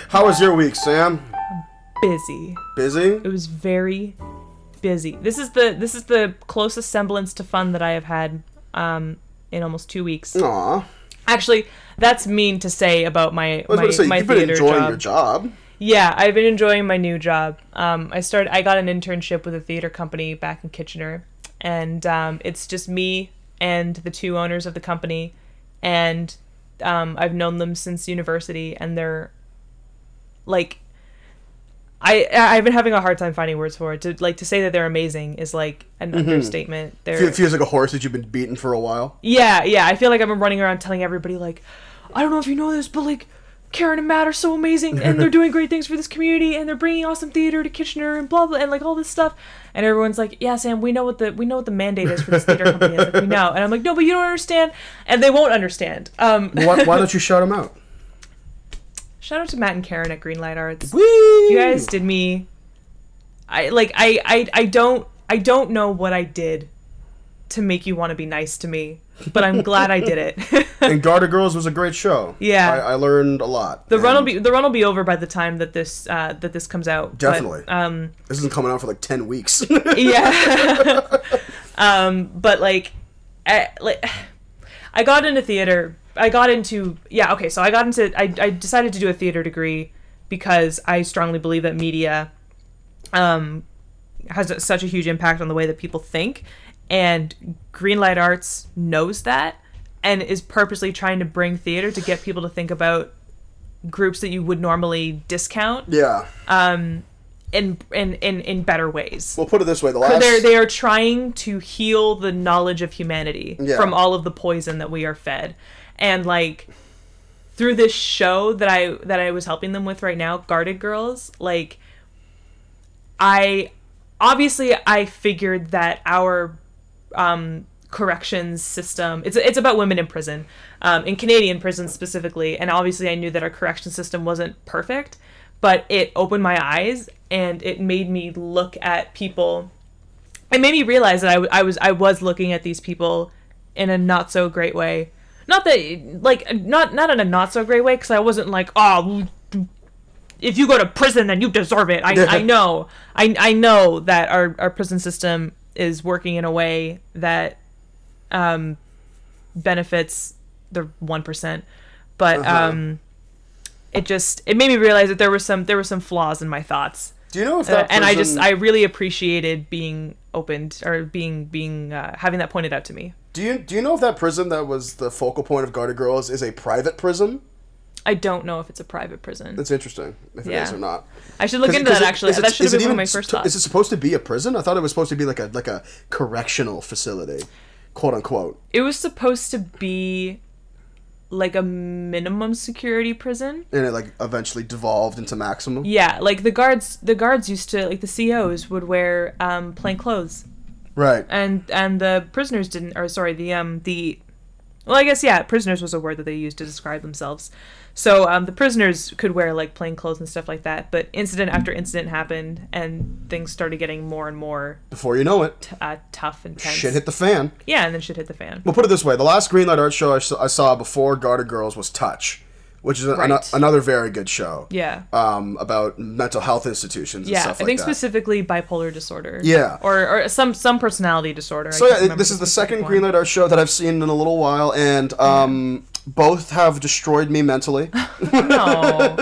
How was your week, Sam? Busy. Busy? It was very busy. This is the closest semblance to fun that I have had in almost 2 weeks. Aw. Actually, that's mean to say about my my you've been theater enjoying job. your job. Yeah, I've been enjoying my new job. I got an internship with a theater company back in Kitchener, and it's just me and the two owners of the company, and I've known them since university, and they're like, I've been having a hard time finding words for it. To say that they're amazing is like an understatement. It feels like a horse that you've been beating for a while. Yeah. I feel like I've been running around telling everybody, like, I don't know if you know this, but like, Karen and Matt are so amazing, and they're doing great things for this community, and they're bringing awesome theater to Kitchener, and blah blah, and like all this stuff. And everyone's like, "Yeah, Sam, we know what the mandate is for this theater company is. Like, we know." And I'm like, "No, but you don't understand," and they won't understand. Why don't you shout them out? Shout out to Matt and Karen at Greenlight Arts. Woo! You guys did me. I don't know what I did to make you want to be nice to me, but I'm glad I did it. And Garter Girls was a great show. Yeah, I learned a lot. The run will be over by the time that this comes out. Definitely. But, this isn't coming out for like 10 weeks. Yeah. But like, I got into theater. I decided to do a theater degree because I strongly believe that media has such a huge impact on the way that people think, and Greenlight Arts knows that and is purposely trying to bring theater to get people to think about groups that you would normally discount. Yeah. In better ways. We'll put it this way: they are trying to heal the knowledge of humanity from all of the poison that we are fed, and like through this show that I was helping them with right now, Guarded Girls. Like, I figured that our corrections system, it's about women in prison, in Canadian prisons specifically, and obviously I knew that our correction system wasn't perfect, but it opened my eyes and it made me look at people. It made me realize that I was looking at these people in a not so great way. Not that, like, not in a not so great way, because I wasn't like, oh, if you go to prison, then you deserve it. I know. I know that our prison system is working in a way that benefits the 1%. But it made me realize that there were some flaws in my thoughts. Do you know if that and I really appreciated being opened, or being having that pointed out to me. Do you know if that prison that was the focal point of Guarded Girls is a private prison? I don't know if it's a private prison. That's interesting, if it is or not. I should look into that, actually. That should have been one of my first thoughts. Is it supposed to be a prison? I thought it was supposed to be like a correctional facility, quote unquote. It was supposed to be like a minimum security prison, and it like eventually devolved into maximum. Yeah, like the guards used to, like, the COs would wear plain clothes, right? And the prisoners didn't, or sorry, well, I guess, yeah, prisoners was a word that they used to describe themselves. So the prisoners could wear like plain clothes and stuff like that, but incident after incident happened, and things started getting more and more, before you know it, tough and tense. Shit hit the fan. Yeah, and then shit hit the fan. We'll put it this way: the last Greenlight Arts show I saw before Guarded Girls was Touch, which is another very good show. Yeah. About mental health institutions and stuff like that. I think specifically bipolar disorder. Yeah. Or some personality disorder. So yeah, this is the second Greenlight Arts show that I've seen in a little while, and both have destroyed me mentally. No.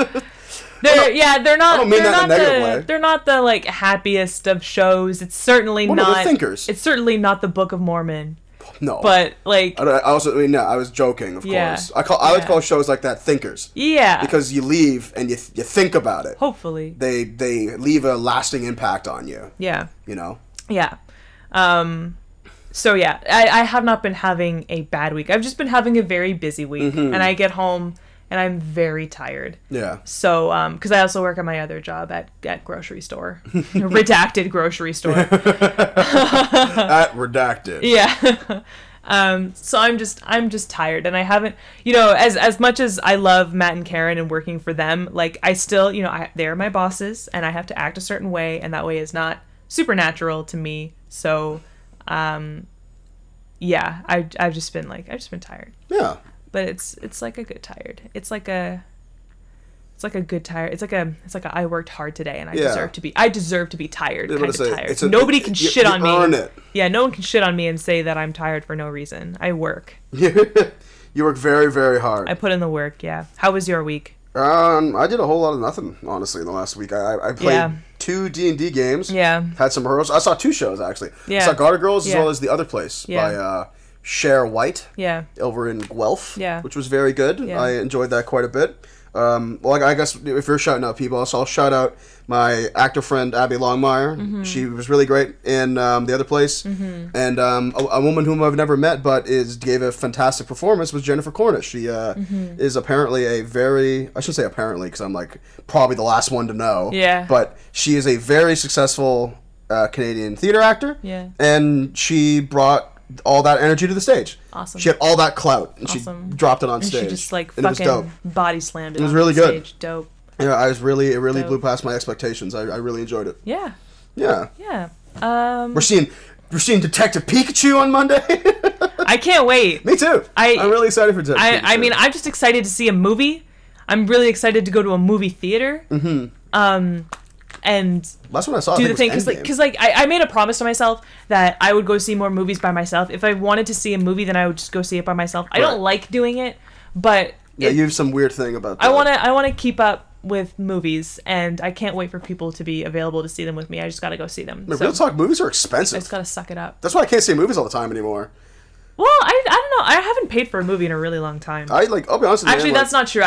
They're not. I don't mean that in a negative way. They're not the like happiest of shows. It's certainly not. They're thinkers. It's certainly not the Book of Mormon. No. But like, I was joking, of course. I like to call shows like that thinkers. Yeah. Because you leave and you think about it. Hopefully. They leave a lasting impact on you. Yeah. You know. Yeah. So yeah, I have not been having a bad week. I've just been having a very busy week, and I get home and I'm very tired. Yeah. So because I also work at my other job at grocery store, redacted grocery store. At redacted. Yeah. So I'm just tired, and I haven't, as much as I love Matt and Karen and working for them, like I still, they're my bosses, and I have to act a certain way, and that way is not supernatural to me. So. Yeah, I've just been tired. Yeah. But it's like a good tired. It's like a It's like a good tired. It's like a I worked hard today and I deserve to be tired. Kind of tired. Nobody can shit on me. Earn it. Yeah, no one can shit on me and say that I'm tired for no reason. I work. You work very, very hard. I put in the work. Yeah. How was your week? I did a whole lot of nothing, honestly, in the last week. I played 2 D&D games. Yeah. Had some rehearsals. I saw 2 shows, actually. Yeah. I saw Garter Girls as well as The Other Place by Cher White. Yeah. Over in Guelph. Yeah. Which was very good. Yeah. I enjoyed that quite a bit. Well, I guess if you're shouting out people, so I'll shout out my actor friend Abby Longmire. Mm-hmm. She was really great in The Other Place. Mm-hmm. And a woman whom I've never met but gave a fantastic performance was Jennifer Cornish. She is apparently I shouldn't say apparently because I'm like probably the last one to know. Yeah. But she is a very successful Canadian theater actor. Yeah. And she brought all that energy to the stage. Awesome. She had all that clout, and she dropped it on stage. She just like fucking body slammed it. It was really good. Stage. Dope. Yeah, it really blew past my expectations. I really enjoyed it. Yeah. Yeah. Yeah. We're seeing Detective Pikachu on Monday. I can't wait. Me too. I'm really excited for Detective Pikachu. I mean, I'm just excited to see a movie. I'm really excited to go to a movie theater. Mm-hmm. And that's what I saw. Do the thing because I made a promise to myself that I would go see more movies by myself. If I wanted to see a movie, then I would just go see it by myself. I don't like doing it, but you have some weird thing about that. I want to keep up with movies, and I can't wait for people to be available to see them with me. I just got to go see them. Real talk, movies are expensive. I just got to suck it up. That's why I can't see movies all the time anymore. Well, I don't know. I haven't paid for a movie in a really long time. I'll be honest with you. Actually, that's not true.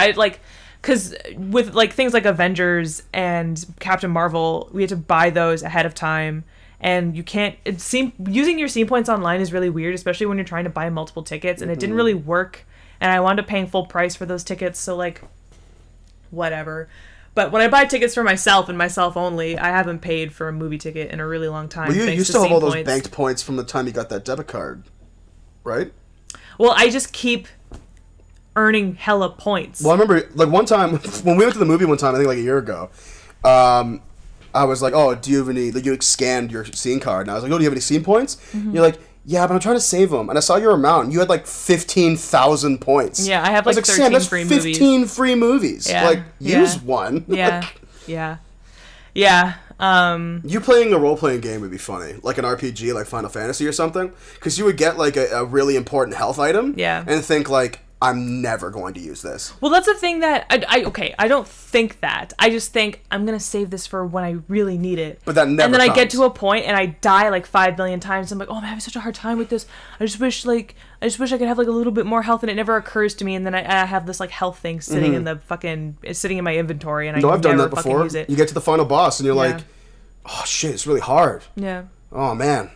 Because with like things like Avengers and Captain Marvel, we had to buy those ahead of time, and you can't. Using your Scene Points online is really weird, especially when you're trying to buy multiple tickets, and it didn't really work. And I wound up paying full price for those tickets, so like, whatever. But when I buy tickets for myself and myself only, I haven't paid for a movie ticket in a really long time. Well, you still have all those banked points from the time you got that debit card, right? Well, I just keep earning hella points. Well, I remember like one time when we went to the movie one time, I think like a year ago, I was like, oh, do you have any, like you scanned your scene card, and I was like, oh, do you have any scene points? Mm-hmm. You're like, yeah, but I'm trying to save them, and I saw your amount, and you had like 15,000 points. Yeah, I have like 13 Sam, that's free 15 free movies. Yeah. Like, use one. Yeah, yeah. You playing a role-playing game would be funny, like an RPG, like Final Fantasy or something, because you would get like a really important health item, and think like, I'm never going to use this. Well, that's the thing that I don't think that. I just think I'm gonna save this for when I really need it. But that never And then comes. I get to a point and I die like 5 million times. I'm like, oh, I'm having such a hard time with this. I just wish I could have like a little bit more health, and it never occurs to me. And then I have this like health thing sitting in the it's sitting in my inventory, and I've done that before. Use it. You get to the final boss and you're like, oh shit, it's really hard. Yeah. Oh man.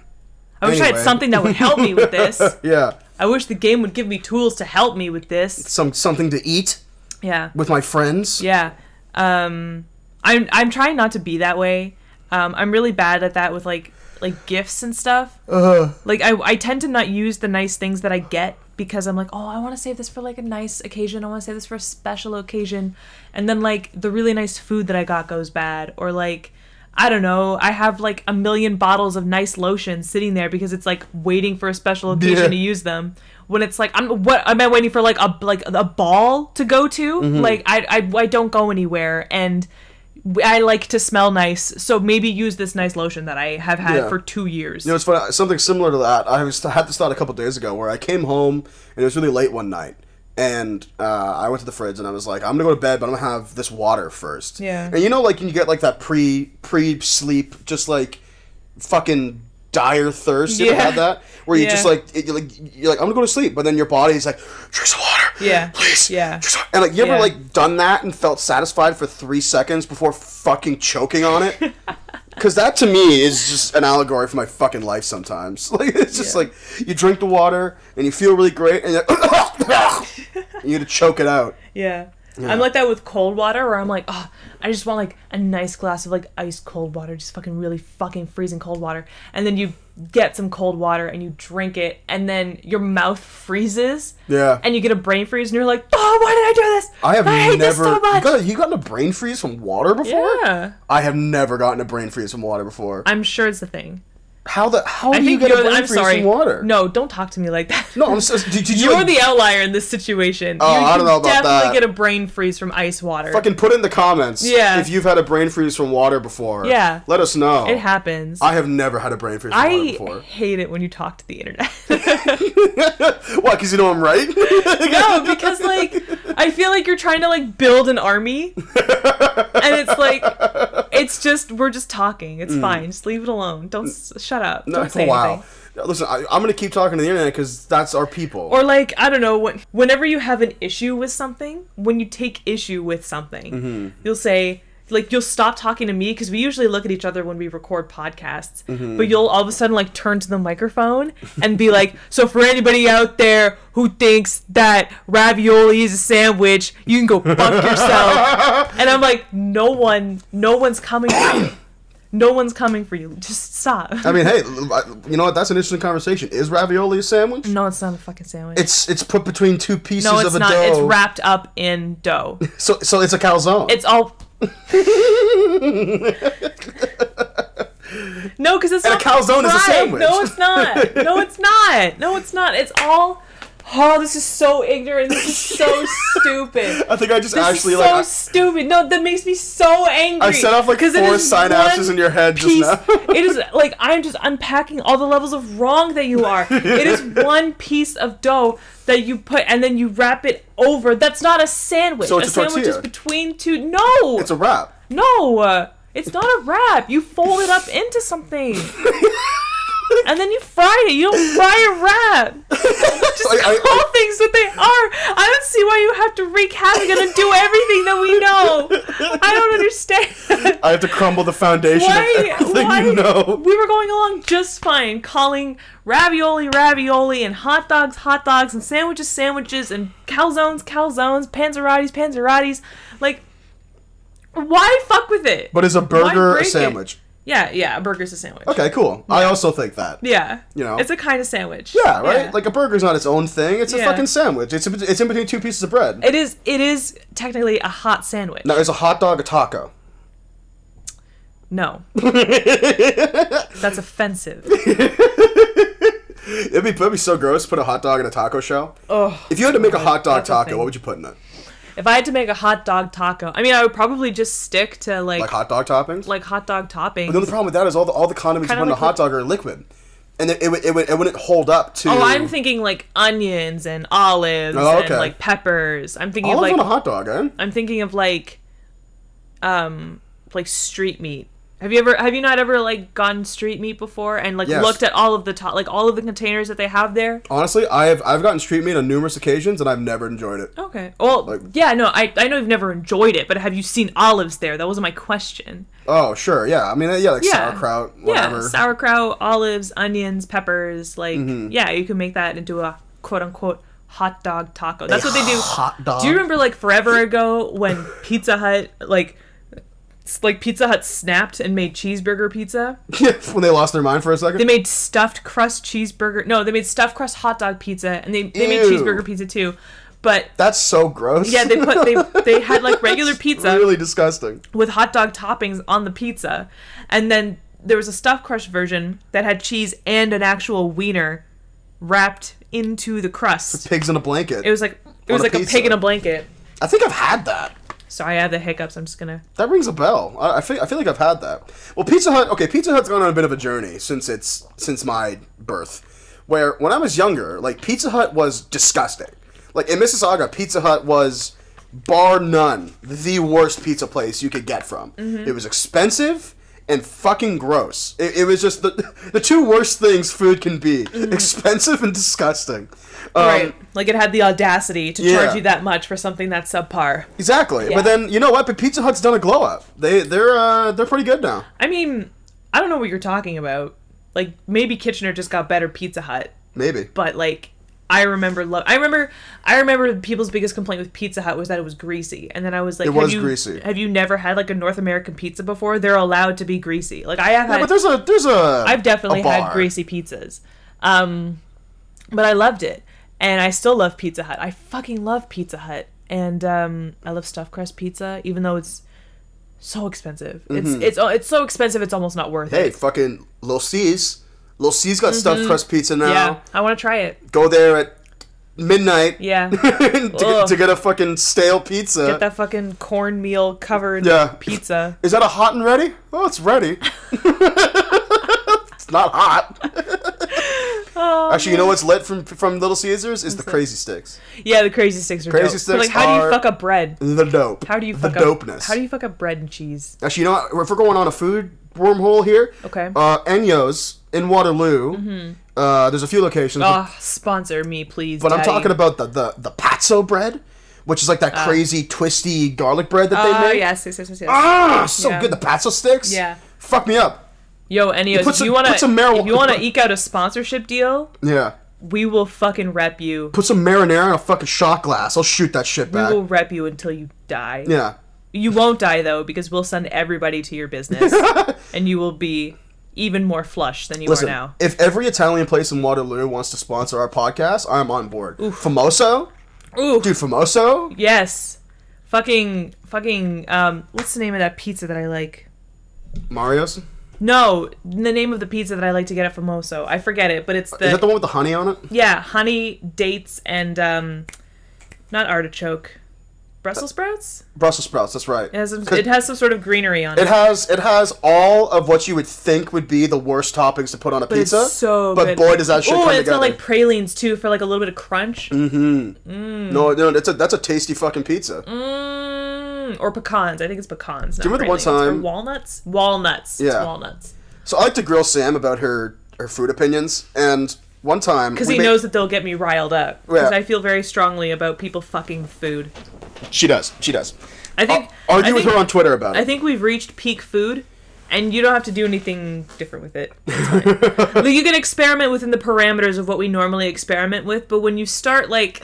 I wish I had something that would help me with this. Yeah. I wish the game would give me tools to help me with this. Something to eat. Yeah. With my friends. Yeah. I'm trying not to be that way. I'm really bad at that with like gifts and stuff. Like I tend to not use the nice things that I get because I'm like, oh, I want to save this for like a nice occasion. I want to save this for a special occasion. And then like the really nice food that I got goes bad, or like, I don't know, I have like a million bottles of nice lotion sitting there because it's like waiting for a special occasion to use them. When it's like, what am I waiting for? Like a ball to go to? Mm-hmm. Like I don't go anywhere, and I like to smell nice, so maybe use this nice lotion that I have had for 2 years. You know, it's funny, something similar to that. I had this thought a couple days ago where I came home and it was really late one night. And I went to the fridge and I was like, I'm gonna go to bed, but I'm gonna have this water first. Yeah. And you know, like, you get like that pre-sleep, just like fucking dire thirst. You ever had that? Where you just like, you're like, I'm gonna go to sleep, but then your body's like, drink some water. Yeah. Please. Yeah. And like, you ever like done that and felt satisfied for 3 seconds before fucking choking on it? Because that to me is just an allegory for my fucking life sometimes. Like, it's just like, you drink the water and you feel really great and you have to choke it out. Yeah. I'm like that with cold water, where I'm like, oh, I just want like a nice glass of like ice cold water, just fucking really fucking freezing cold water. And then you get some cold water and you drink it, and then your mouth freezes. Yeah. And you get a brain freeze, and you're like, oh, why did I do this? I hate this so much. You gotten a brain freeze from water before? Yeah. I have never gotten a brain freeze from water before. I'm sure it's a thing. How do you get a brain freeze from water? No, don't talk to me like that. No, I'm so... You're the outlier in this situation. Oh, I don't know about that. You definitely get a brain freeze from ice water. Fucking put in the comments if you've had a brain freeze from water before. Yeah. Let us know. It happens. I have never had a brain freeze from water before. I hate it when you talk to the internet. What, because you know I'm right? No, because, like, I feel like you're trying to, like, build an army. And it's like, we're just talking. It's fine. Just leave it alone. Don't... Shut up. Don't say anything. Listen, I'm going to keep talking to the internet because that's our people. Or, like, I don't know, whenever you have an issue with something, when you take issue with something, you'll say, like, you'll stop talking to me because we usually look at each other when we record podcasts, but you'll all of a sudden, like, turn to the microphone and be like, so for anybody out there who thinks that ravioli is a sandwich, you can go fuck yourself. And I'm like, no one's coming for you. No one's coming for you. Just stop. I mean, hey, you know what? That's an interesting conversation. Is ravioli a sandwich? No, it's not a fucking sandwich. It's put between two pieces of a dough. No, it's not. It's wrapped up in dough. So it's a calzone. It's all... No, because it's not. And a calzone is a sandwich. No, it's not. No, it's not. No, it's not. It's all... Oh, this is so ignorant. This is so stupid. I think I just this actually is so stupid. No, that makes me so angry. I set off like 4 synapses in your head just now. It is like I'm just unpacking all the levels of wrong that you are. It is one piece of dough that you put and then you wrap it over. That's not a sandwich. So it's a sandwich tortilla. Is between two. No. It's a wrap. No, it's not a wrap. You fold it up into something. And then you fry it. You don't fry a wrap. Just call things what they are. I don't see why you have to wreak havoc and do everything that we know. I don't understand. I have to crumble the foundation of everything you know. We were going along just fine, calling ravioli, and hot dogs, and sandwiches, and calzones, panzerottis. Like, why fuck with it? But is a burger a sandwich? Yeah, a burger's a sandwich. Okay, cool. Yeah. I also think that. Yeah. You know? It's a kind of sandwich. Yeah, right? Yeah. Like, a burger's not its own thing. It's a fucking sandwich. It's in between two pieces of bread. It is technically a hot sandwich. Now, is a hot dog a taco? No. That's offensive. It'd be so gross to put a hot dog in a taco shell. Oh. If you had to make a hot dog taco, what would you put in it? If I had to make a hot dog taco, I mean, I would probably just stick to, like hot dog toppings? Like hot dog toppings. But then the problem with that is all the condiments you put in a hot dog are liquid. And then it wouldn't hold up to... Oh, I'm thinking, like, onions and olives and, like, peppers. I'm thinking olives of, like... on a hot dog, eh? I'm thinking of, like street meat. Have you not ever, like, gotten street meat before and, like, looked at all of the all of the containers that they have there? Honestly, I've gotten street meat on numerous occasions and I've never enjoyed it. Okay. Well, I know you've never enjoyed it, but have you seen olives there? That wasn't my question. Oh, sure. Yeah. I mean, sauerkraut, whatever. Yeah, sauerkraut, olives, onions, peppers, like, yeah, you can make that into a quote-unquote hot dog taco. That's what they do. Hot dog? Do you remember, like, forever ago when Pizza Hut, like Pizza Hut snapped and made cheeseburger pizza? When they lost their mind for a second? They made stuffed crust cheeseburger. No, they made stuffed crust hot dog pizza, and they made cheeseburger pizza too. But that's so gross. Yeah, they had like regular pizza. Really disgusting. With hot dog toppings on the pizza. And then there was a stuffed crust version that had cheese and an actual wiener wrapped into the crust. For pigs in a blanket. It was like a pig in a blanket. I think I've had that. Sorry, I have the hiccups. I'm just gonna... That rings a bell. I feel like I've had that. Well, Pizza Hut's gone on a bit of a journey since my birth. Where, when I was younger, like, Pizza Hut was disgusting. Like, in Mississauga, Pizza Hut was, bar none, the worst pizza place you could get from. Mm-hmm. It was expensive and fucking gross. It was just the two worst things food can be. Mm-hmm. Expensive and disgusting. Right. Like, it had the audacity to charge you that much for something that's subpar. Exactly. Yeah. But then, you know what? But Pizza Hut's done a glow up. They're pretty good now. I mean, I don't know what you're talking about. Like, maybe Kitchener just got better Pizza Hut. Maybe. But, like, I remember people's biggest complaint with Pizza Hut was that it was greasy. And then I was like, greasy. Have you never had, like, a North American pizza before? They're allowed to be greasy. Like, I have had... but there's a I've definitely had greasy pizzas. But I loved it. And I still love Pizza Hut. I fucking love Pizza Hut. And I love stuffed crust pizza, even though it's so expensive. Mm-hmm. It's so expensive it's almost not worth it. Hey, fucking Little C's. Little C's got stuffed crust pizza now. Yeah, I want to try it. Go there at midnight. Yeah. to get a fucking stale pizza. Get that fucking cornmeal covered pizza. Is that a hot and ready? Oh, it's ready. It's not hot. Actually, you know what's lit from Little Caesars is the Crazy Sticks. Yeah, the Crazy Sticks are Crazy dope. Sticks but like, how do you fuck up bread? The dope. How do you fuck dopeness? How do you fuck up bread and cheese? Actually, you know what? If we're going on a food wormhole here, okay. Enyo's in Waterloo. Mm-hmm. There's a few locations. Oh, sponsor me, please. But Daddy. I'm talking about the patso bread, which is like that crazy twisty garlic bread that they make. Yes. So good. The patso sticks. Yeah. Fuck me up. Yo, Enyo's, if you want to eke out a sponsorship deal, we will fucking rep you. Put some marinara in a fucking shot glass. I'll shoot that shit back. We will rep you until you die. Yeah. You won't die, though, because we'll send everybody to your business. And you will be even more flush than you are now. If every Italian place in Waterloo wants to sponsor our podcast, I'm on board. Oof. Famoso? Ooh. Dude, Famoso? Yes. Fucking, what's the name of that pizza that I like? Mario's? No, the name of the pizza that I like to get at Famoso. I forget it, but it's the... Is that the one with the honey on it? Yeah, honey, dates, and, not artichoke. Brussels sprouts? Brussels sprouts, that's right. It has some sort of greenery on it. It has all of what you would think would be the worst toppings to put on a pizza. It's so good. But boy, does that shit come together. It's got like pralines, too, for like a little bit of crunch. No, that's a tasty fucking pizza. Or pecans. I think it's pecans. Do you remember the one time? Or walnuts? Walnuts. Yeah. It's walnuts. So I like to grill Sam about her food opinions, and one time... Because he knows that they'll get me riled up. Because I feel very strongly about people fucking food. She does. I think... Argue with her on Twitter about it. I think we've reached peak food, and you don't have to do anything different with it. Like, you can experiment within the parameters of what we normally experiment with, but when you start, like...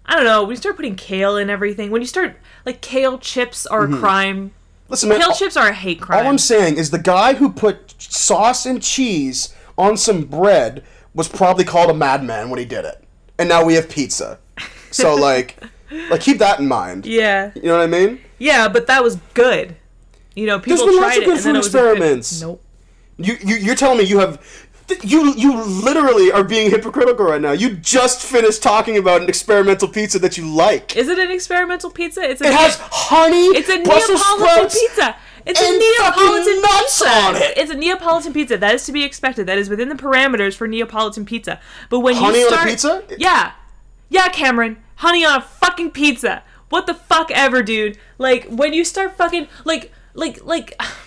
I don't know, when you start putting kale in everything, when you start, like, kale chips are a crime. Listen, man, kale chips are a hate crime. All I'm saying is the guy who put sauce and cheese on some bread was probably called a madman when he did it. And now we have pizza. So, like keep that in mind. Yeah. You know what I mean? Yeah, but that was good. You know, people tried it, and then it was experiments. Nope. You're telling me you have... You literally are being hypocritical right now. You just finished talking about an experimental pizza that you like. Is it an experimental pizza? It has honey, it's a Neapolitan pizza. It's a Neapolitan nuts pizza. On it. It's a Neapolitan pizza. That is to be expected. That is within the parameters for Neapolitan pizza. But when honey you start... on a pizza? Yeah, Cameron. Honey on a fucking pizza. What the fuck ever, dude. Like, when you start fucking... Like... I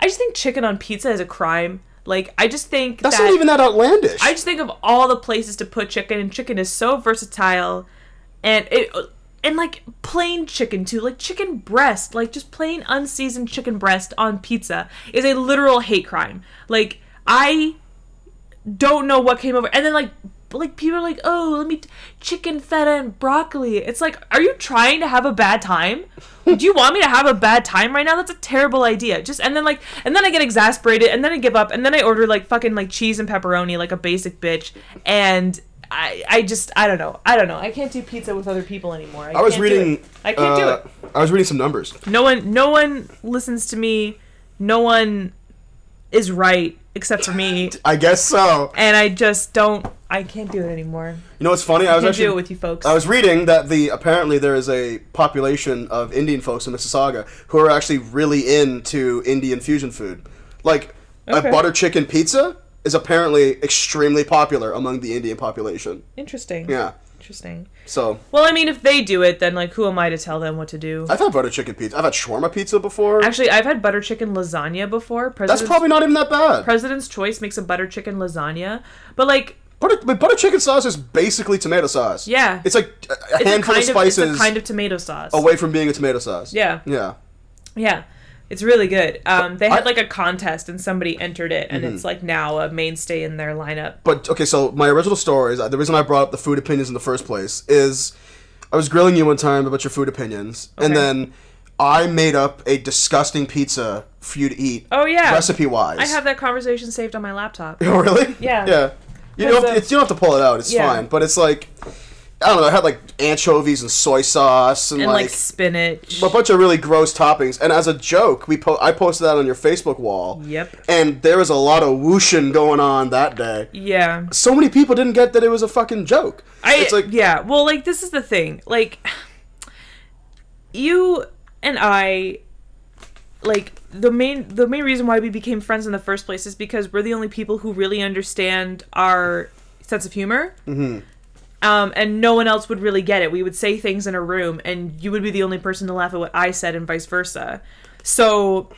just think chicken on pizza is a crime. Like, I just think that's not even that outlandish. I just think of all the places to put chicken, and chicken is so versatile, and like plain chicken too, like chicken breast, like just plain unseasoned chicken breast on pizza is a literal hate crime. Like, I don't know what came over, and then like people are like, oh, let me chicken feta and broccoli. It's like, are you trying to have a bad time? Do you want me to have a bad time right now? That's a terrible idea. And then I get exasperated, and then I give up, and then I order like fucking like cheese and pepperoni like a basic bitch, and I don't know. I can't do pizza with other people anymore. I can't do it. I was reading some numbers. No one listens to me. No one is right except for me. I guess so. And I can't do it anymore. You know what's funny? I can't do it with you folks. I was reading that apparently there is a population of Indian folks in Mississauga who are actually really into Indian fusion food. Like, a butter chicken pizza is apparently extremely popular among the Indian population. Interesting. Yeah. Interesting. So. Well, I mean, if they do it, then, like, who am I to tell them what to do? I've had butter chicken pizza. I've had shawarma pizza before. Actually, I've had butter chicken lasagna before. That's probably not even that bad. President's Choice makes a butter chicken lasagna. But, like... Butter chicken sauce is basically tomato sauce. Yeah. It's like a handful of spices. It's a kind of tomato sauce. Away from being a tomato sauce. Yeah. Yeah. Yeah. It's really good. They had like a contest and somebody entered it, and it's like now a mainstay in their lineup. But, okay, so my original story is, the reason I brought up the food opinions in the first place is I was grilling you one time about your food opinions, and then I made up a disgusting pizza for you to eat. Oh, yeah. Recipe-wise. I have that conversation saved on my laptop. Oh, really? Yeah. Yeah. You don't have to pull it out. It's fine. But it's like... I don't know, it had like anchovies and soy sauce and like spinach. A bunch of really gross toppings. And as a joke, I posted that on your Facebook wall. Yep. And there was a lot of whooshing going on that day. Yeah. So many people didn't get that it was a fucking joke. It's like, yeah, well, like, this is the thing. Like, you and I, like, the main reason why we became friends in the first place is because we're the only people who really understand our sense of humor. Mm-hmm. And no one else would really get it. We would say things in a room, and you would be the only person to laugh at what I said, and vice versa. So,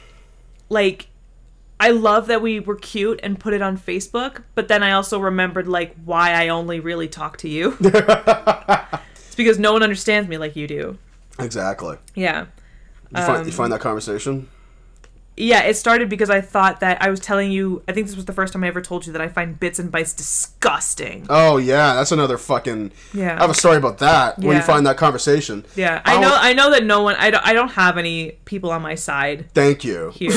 like, I love that we were cute and put it on Facebook, but then I also remembered, like, why I only really talk to you. It's because no one understands me like you do. Exactly. Yeah. You find that conversation? Yeah, it started because I thought that I was telling you, I think this was the first time I ever told you that I find Bits and Bites disgusting. Oh, yeah, that's another fucking... Yeah. I have a story about that, when you find that conversation. Yeah, I know that no one... I don't have any people on my side. Thank you. Here.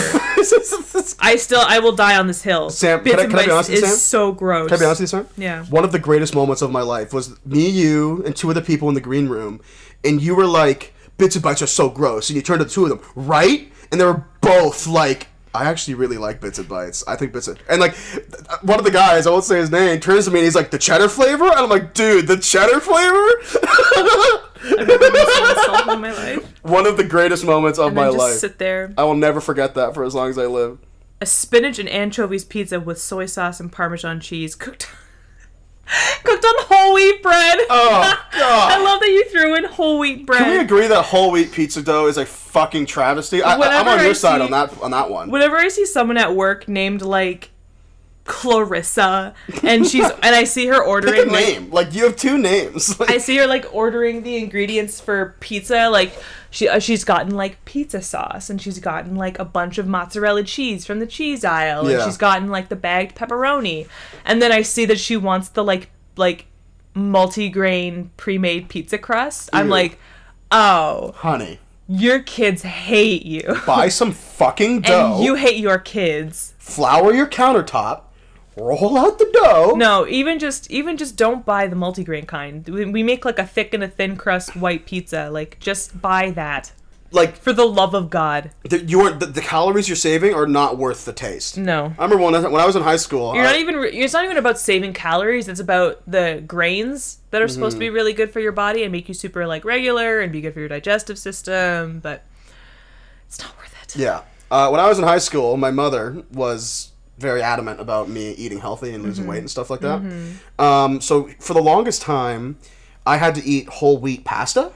I will die on this hill. Sam, Bits can I be honest with you, Sam? Is so gross. Can I be honest with you, Sam? Yeah. One of the greatest moments of my life was me, you, and two other people in the green room, and you were like, Bits and Bites are so gross, and you turned to the two of them, right? And they were both like, I actually really like Bits and Bites. I think Bits and... And, like, one of the guys, I won't say his name, turns to me and he's like, the cheddar flavor? And I'm like, dude, the cheddar flavor? I've never been so insulted in my life. One of the greatest moments of my life. Sit there. I will never forget that for as long as I live. A spinach and anchovies pizza with soy sauce and Parmesan cheese cooked on whole wheat bread. Oh, God. I love that you threw in whole wheat bread. Can we agree that whole wheat pizza dough is a fucking travesty? I'm on your side on that one. Whenever I see someone at work named, like, Clarissa, and I see her ordering... Pick a name. Like, you have two names. I see her, like, ordering the ingredients for pizza. Like, she's gotten, like, pizza sauce, and she's gotten, like, a bunch of mozzarella cheese from the cheese aisle, and she's gotten, like, the bagged pepperoni. And then I see that she wants the, like multi-grain pre-made pizza crust. Ew. I'm like, oh. Honey. Your kids hate you. Buy some fucking dough. And you hate your kids. Flour your countertop. Roll out the dough. No, even just don't buy the multigrain kind. We make like a thick and a thin crust white pizza. Like, just buy that. Like, for the love of God. The calories you're saving are not worth the taste. No. I remember when I was in high school. It's not even about saving calories. It's about the grains that are supposed to be really good for your body and make you super, like, regular and be good for your digestive system. But it's not worth it. Yeah. When I was in high school, my mother was very adamant about me eating healthy and losing weight and stuff like that. So for the longest time, I had to eat whole wheat pasta.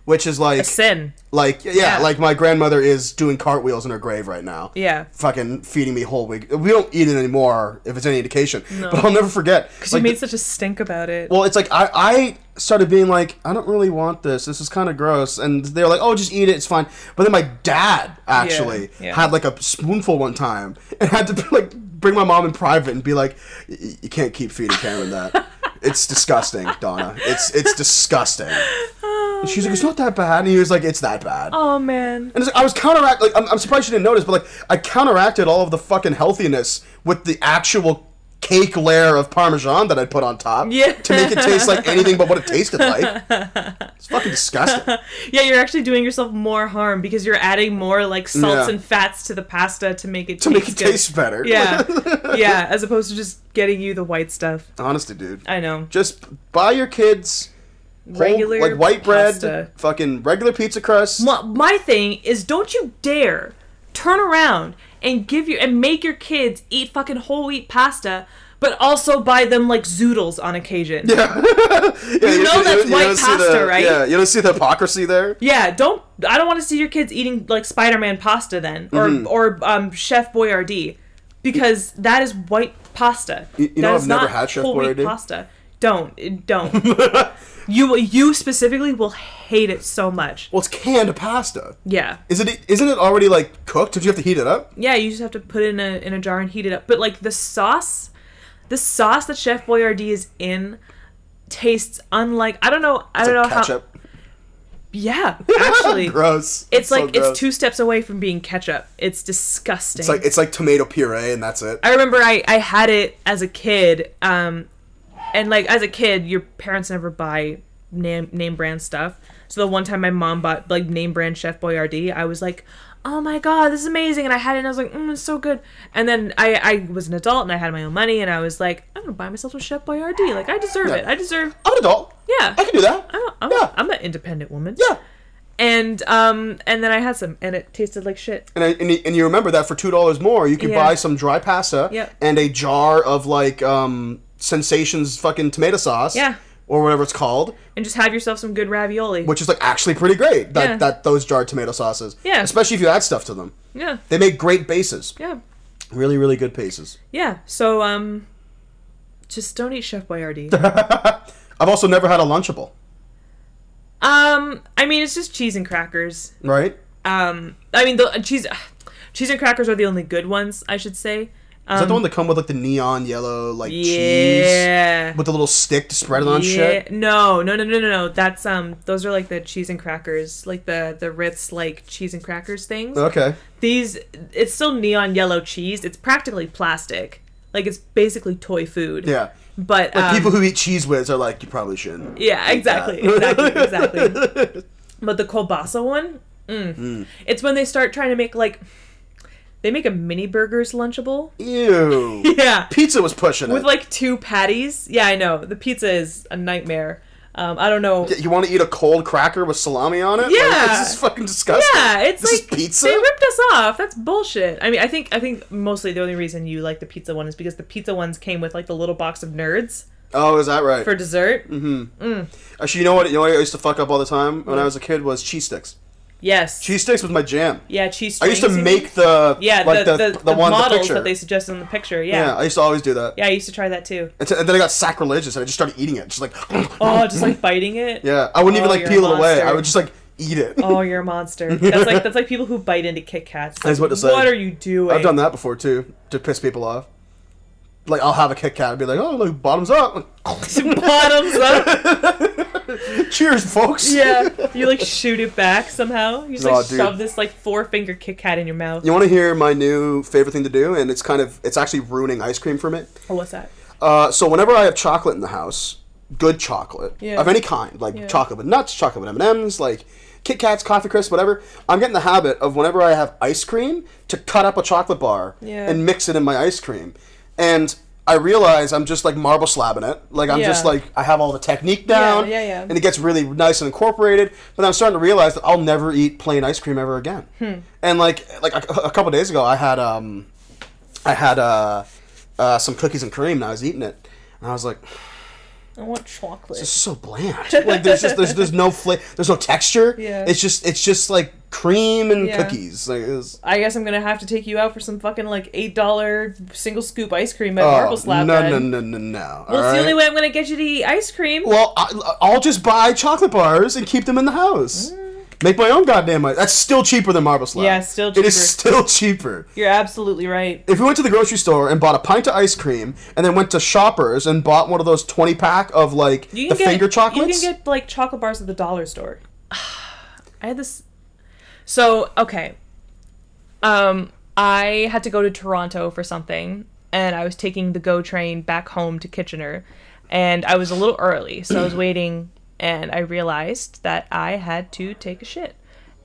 Which is like... a sin. Like, yeah, like my grandmother is doing cartwheels in her grave right now. Yeah. Fucking feeding me whole wheat. We don't eat it anymore, if it's any indication. No. But I'll never forget. Because you made such a stink about it. Well, it's like, I started being like, I don't really want this. This is kind of gross. And they were like, oh, just eat it. It's fine. But then my dad, actually, had like a spoonful one time. And had to, like, bring my mom in private and be like, you can't keep feeding Cameron that. It's disgusting, Donna. It's disgusting. And she's like, it's not that bad. And he was like, it's that bad. Oh, man. And it's like, I was counteracting, like, I'm surprised she didn't notice, but, like, I counteracted all of the fucking healthiness with the actual cake layer of Parmesan that I'd put on top. Yeah. To make it taste like anything but what it tasted like. It's fucking disgusting. Yeah, you're actually doing yourself more harm because you're adding more, like, salts and fats to the pasta to make it taste better. Yeah. Yeah, as opposed to just getting you the white stuff. Honestly, dude. I know. Just buy your kids... regular like white bread, pasta. Fucking regular pizza crust. My thing is, don't you dare turn around and make your kids eat fucking whole wheat pasta, but also buy them like zoodles on occasion. Yeah, you know that's white pasta, right? Yeah, you don't see the hypocrisy there. Yeah, I don't want to see your kids eating like Spider-Man pasta then, or Chef Boyardee, because that is white pasta. You know, I've never had Chef Boyardee pasta. Don't. You specifically will hate it so much. Well, it's canned pasta. Yeah. Isn't it already like cooked? Did you have to heat it up? Yeah, you just have to put it in a jar and heat it up. But like the sauce that Chef Boyardee is in tastes unlike I don't know ketchup. How. Yeah, actually. Gross. It's like it's 2 steps away from being ketchup. It's disgusting. It's like tomato puree and that's it. I remember I had it as a kid. And like as a kid, your parents never buy name brand stuff. So the one time my mom bought like name brand Chef Boyardee, I was like, oh my god, this is amazing. And I had it and I was like, it's so good. And then I was an adult and I had my own money and I was like, I'm gonna buy myself some Chef Boyardee. Like I deserve it. I'm an adult. Yeah. I can do that. I'm an independent woman. Yeah. And then I had some and it tasted like shit. And you remember that for $2 more, you can buy some dry pasta and a jar of like Sensations fucking tomato sauce. Yeah. Or whatever it's called. And just have yourself some good ravioli. Which is like actually pretty great. That those jarred tomato sauces. Yeah. Especially if you add stuff to them. Yeah. They make great bases. Yeah. Really, really good bases. Yeah. So just don't eat Chef Boyardee. I've also never had a Lunchable. I mean it's just cheese and crackers. Right. I mean the cheese and crackers are the only good ones, I should say. Is that the one that come with like the neon yellow like cheese with the little stick to spread it on shit? No. That's those are like the cheese and crackers, like the Ritz like cheese and crackers things. Okay. It's still neon yellow cheese. It's practically plastic. Like it's basically toy food. Yeah. But like people who eat Cheez Whiz are like, you probably shouldn't. Yeah, exactly. But the kielbasa one, it's when they start trying to make like. They make a mini burgers Lunchable. Ew. Yeah. Pizza was pushing it. With like 2 patties. Yeah, I know. The pizza is a nightmare. I don't know. You want to eat a cold cracker with salami on it? Yeah. Like, this is fucking disgusting. Yeah, it's this like is pizza? They ripped us off. That's bullshit. I mean, I think mostly the only reason you like the pizza one is because the pizza ones came with like the little box of Nerds. Oh, is that right? For dessert. Actually, you know what I used to fuck up all the time when I was a kid was cheese sticks. Yes. Cheese sticks was my jam. Yeah, cheese strings. I used to make the models that they suggest in the picture. Yeah, I used to always do that. Yeah, I used to try that too. And then I got sacrilegious and I just started eating it, just like. Just like biting it. Yeah, I wouldn't even like peel it away. I would just like eat it. Oh, you're a monster. That's like people who bite into Kit Kats. Like, I was about to say. What are you doing? I've done that before too to piss people off. Like I'll have a Kit Kat and be like, oh look, bottoms up. Bottoms up. Cheers, folks. Yeah, you like shoot it back somehow. You just like shove this like 4-finger Kit Kat in your mouth. You want to hear my new favorite thing to do, and it's actually ruining ice cream for me. Oh, what's that? So whenever I have chocolate in the house, good chocolate of any kind, like chocolate with nuts, chocolate with M&Ms, like Kit Kats, coffee crisps, whatever. I'm getting the habit of whenever I have ice cream to cut up a chocolate bar and mix it in my ice cream, and I realize I'm just like marble slabbing it. Like I'm just like I have all the technique down, and it gets really nice and incorporated. But I'm starting to realize that I'll never eat plain ice cream ever again. And like a couple days ago, I had some cookies and cream, and I was eating it, and I was like, I want chocolate. It's just so bland. Like there's no flavor, there's no texture. Yeah. It's just like cream and cookies. Like I guess I'm gonna have to take you out for some fucking like $8 single scoop ice cream at Marble Slab. No. Well, it's the only way I'm gonna get you to eat ice cream. Well, I'll just buy chocolate bars and keep them in the house. Make my own goddamn ice. That's still cheaper than Marble Slab. Yeah, still cheaper. It is still cheaper. You're absolutely right. If we went to the grocery store and bought a pint of ice cream, and then went to Shoppers and bought one of those 20-pack of like finger chocolates, you can get like chocolate bars at the dollar store. I had this. So okay, I had to go to Toronto for something, and I was taking the GO train back home to Kitchener, and I was a little early, so I was waiting. And I realized that I had to take a shit.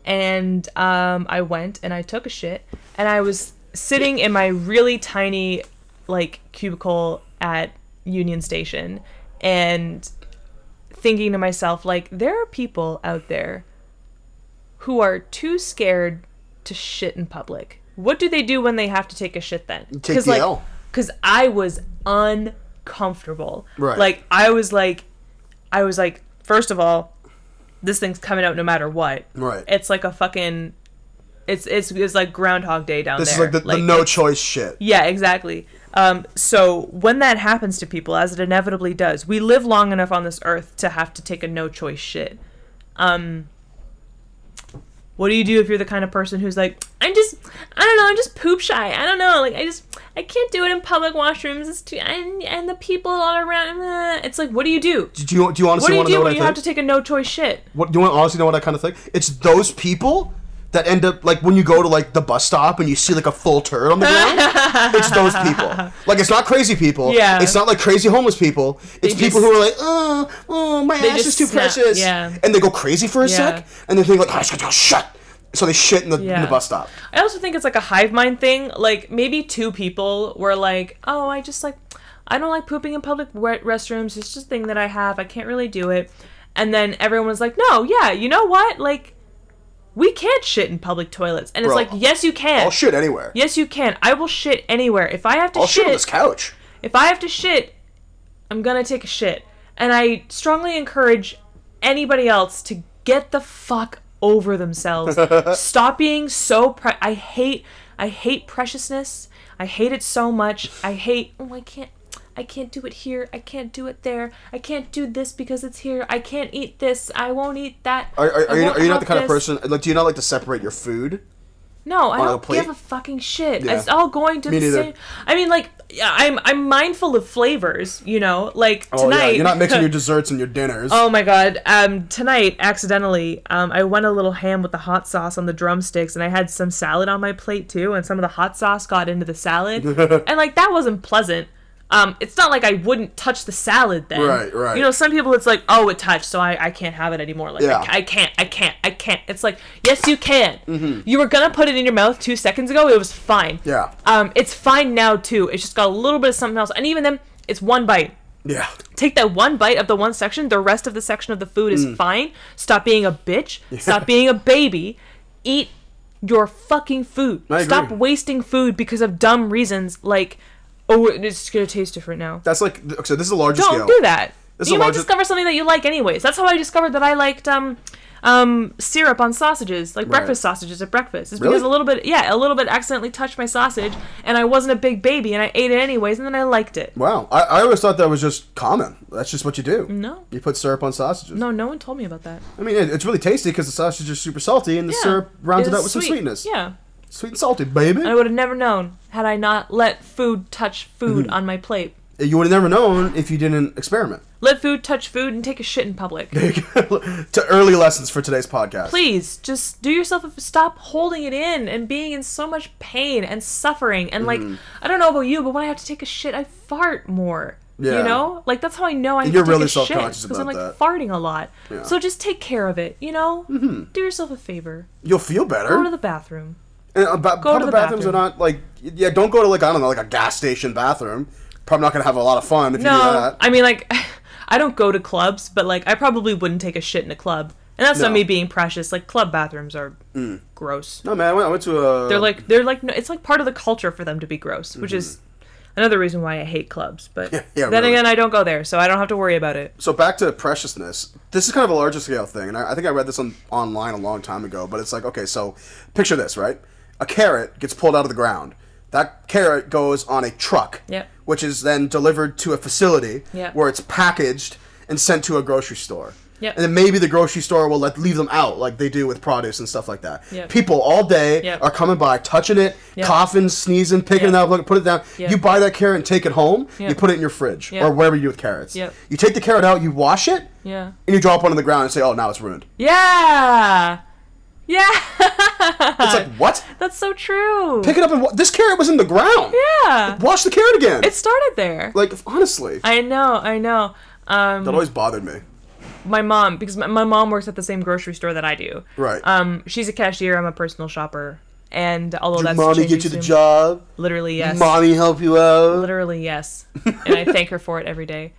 And I went and I took a shit. And I was sitting in my really tiny, like, cubicle at Union Station. And thinking to myself, like, there are people out there who are too scared to shit in public. What do they do when they have to take a shit then? Take the L. Because I was uncomfortable. Right. Like, I was like, first of all, this thing's coming out no matter what. Right. It's like a fucking... It's like Groundhog Day down there. This is like the no-choice shit. Yeah, exactly. So when that happens to people, as it inevitably does, we live long enough on this earth to have to take a no-choice shit. What do you do if you're the kind of person who's like, I'm just poop shy. I don't know. Like, I can't do it in public washrooms. It's too, and the people all around. It's like, what do you do? Do you honestly want to know what I think? When you have to take a no-choice shit? What do you want to honestly know what I kind of think? It's those people that end up, like, when you go to, like, the bus stop and you see, like, a full turd on the ground, it's those people. Like, it's not crazy people. Yeah. It's not, like, crazy homeless people. It's people who are like, oh, my ass is too precious. Yeah. And they go crazy for a sec, and they think, like, I just gotta shut. So they shit in the bus stop. I also think it's, like, a hive mind thing. Like, maybe 2 people were like, oh, I don't like pooping in public restrooms. It's just a thing that I have. I can't really do it. And then everyone was like, no, yeah, you know what? Like, we can't shit in public toilets. And it's like, yes, you can. I'll shit anywhere. Yes, you can. I will shit anywhere. If I have to I'll shit on this couch. If I have to shit, I'm going to take a shit. And I strongly encourage anybody else to get the fuck over themselves. Stop being so... I hate preciousness. I hate it so much. I hate... Oh, I can't do it here. I can't do it there. I can't do this because it's here. I can't eat this. I won't eat that. Are you not the kind of person... Like, do you not like to separate your food? No, I don't give a fucking shit. Yeah. It's all going to the same... I mean, like, I'm mindful of flavors, you know? Like, tonight... Oh, yeah. You're not mixing your desserts and your dinners. Oh, my God. Tonight, accidentally, I went a little ham with the hot sauce on the drumsticks, and I had some salad on my plate, too, and some of the hot sauce got into the salad. And, like, that wasn't pleasant. It's not like I wouldn't touch the salad then. Right. You know, some people it's like, oh, it touched, so I can't have it anymore. Like, yeah. I can't. It's like, yes, you can. Mm-hmm. You were gonna put it in your mouth 2 seconds ago. It was fine. Yeah. It's fine now, too. It's just got a little bit of something else. And even then, it's one bite. Yeah. Take that one bite of the one section. The rest of the section of the food is fine. Stop being a bitch. Yeah. Stop being a baby. Eat your fucking food. Stop wasting food because of dumb reasons like... Oh, it's gonna taste different now. That's like... So this is a larger scale. Don't do that. You might discover something that you like anyways. That's how I discovered that I liked syrup on sausages, like breakfast sausages at breakfast. It's because a little bit accidentally touched my sausage, and I wasn't a big baby, and I ate it anyways, and then I liked it. Wow. I always thought that was just common. That's just what you do. No. You put syrup on sausages. No one told me about that. I mean, it's really tasty because the sausage is super salty, and the syrup rounds it out with some sweetness. Yeah. Sweet and salty, baby. I would have never known had I not let food touch food on my plate. You would have never known if you didn't experiment. Let food touch food and take a shit in public. There you go. To early lessons for today's podcast. Please, just do yourself stop holding it in and being in so much pain and suffering. And like, I don't know about you, but when I have to take a shit, I fart more. Yeah. You know? Like, that's how I know I have to take a shit. Because I'm like farting a lot. Yeah. So just take care of it, you know? Mm-hmm. Do yourself a favor. You'll feel better. Go to the bathroom. And public bathrooms are not like... Yeah, don't go to like, I don't know, like a gas station bathroom. Probably not going to have a lot of fun if you do that. I mean, like, I don't go to clubs, but like, I probably wouldn't take a shit in a club. And that's not me being precious. Like, club bathrooms are gross. No, man, I went to a... They're like, no, it's like part of the culture for them to be gross, which is another reason why I hate clubs. But then again, I don't go there, so I don't have to worry about it. So back to preciousness. This is kind of a larger scale thing, and I think I read this online a long time ago, but it's like, okay, so picture this, right? A carrot gets pulled out of the ground. That carrot goes on a truck, which is then delivered to a facility where it's packaged and sent to a grocery store. Yep. And then maybe the grocery store will leave them out like they do with produce and stuff like that. Yep. People all day are coming by, touching it, coughing, sneezing, picking it up, put it down. Yep. You buy that carrot and take it home. You put it in your fridge or wherever you do with carrots. Yep. You take the carrot out, you wash it, and you drop one on the ground and say, oh, now it's ruined. Yeah. Yeah. It's like, what? That's so true. Pick it up and this carrot was in the ground. Yeah. Wash the carrot again. It started there. Like, honestly. I know. That always bothered me. My mom, because my mom works at the same grocery store that I do. Right. She's a cashier. I'm a personal shopper. And although Did mommy get you the job? Literally, yes. Mommy help you out? Literally, yes. And I thank her for it every day.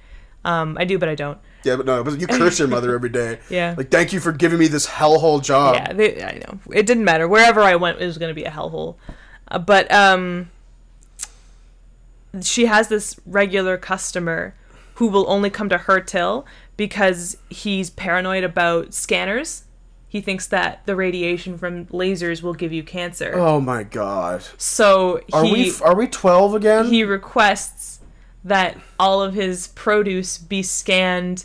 I do, but I don't. Yeah, but you curse your mother every day. Yeah. Like, thank you for giving me this hellhole job. Yeah, I know. It didn't matter. Wherever I went, it was going to be a hellhole. But she has this regular customer who will only come to her till because he's paranoid about scanners. He thinks that the radiation from lasers will give you cancer. Oh, my God. So Are we 12 again? He requests that all of his produce be scanned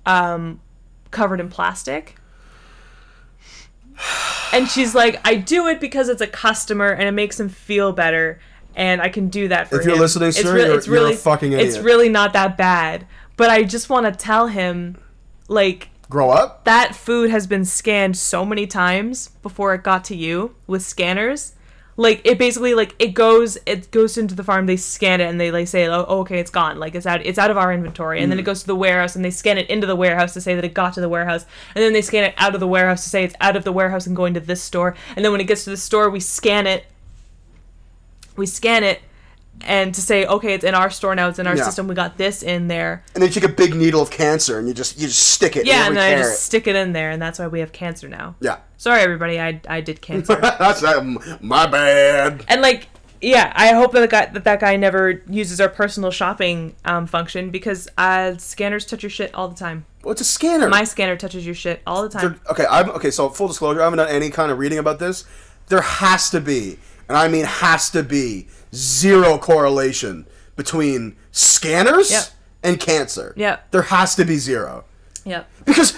covered in plastic. And she's like, I do it because it's a customer and it makes him feel better and I can do that for him. If you're listening, sir, you're a fucking idiot. It's really not that bad. But I just want to tell him, like, grow up. That food has been scanned so many times before it got to you with scanners. Like, it basically, like, it goes into the farm, they scan it, and they, like, say, oh, okay, it's gone. Like, it's out of our inventory. And then it goes to the warehouse, and they scan it into the warehouse to say that it got to the warehouse. And then they scan it out of the warehouse to say it's out of the warehouse and going to this store. And then when it gets to the store, we scan it, and to say, okay, it's in our store now, it's in our system, we got this in there. And then you take a big needle of cancer, and you just stick it in every and then carrot. I just stick it in there, and that's why we have cancer now. Yeah. Sorry, everybody, I did cancer. That's my bad. And, like, yeah, I hope that guy never uses our personal shopping function, because scanners touch your shit all the time. What's a scanner? My scanner touches your shit all the time. Okay, so full disclosure, I haven't done any kind of reading about this. There has to be, and I mean has to be, zero correlation between scanners and cancer. Yep. There has to be zero. Yep. Because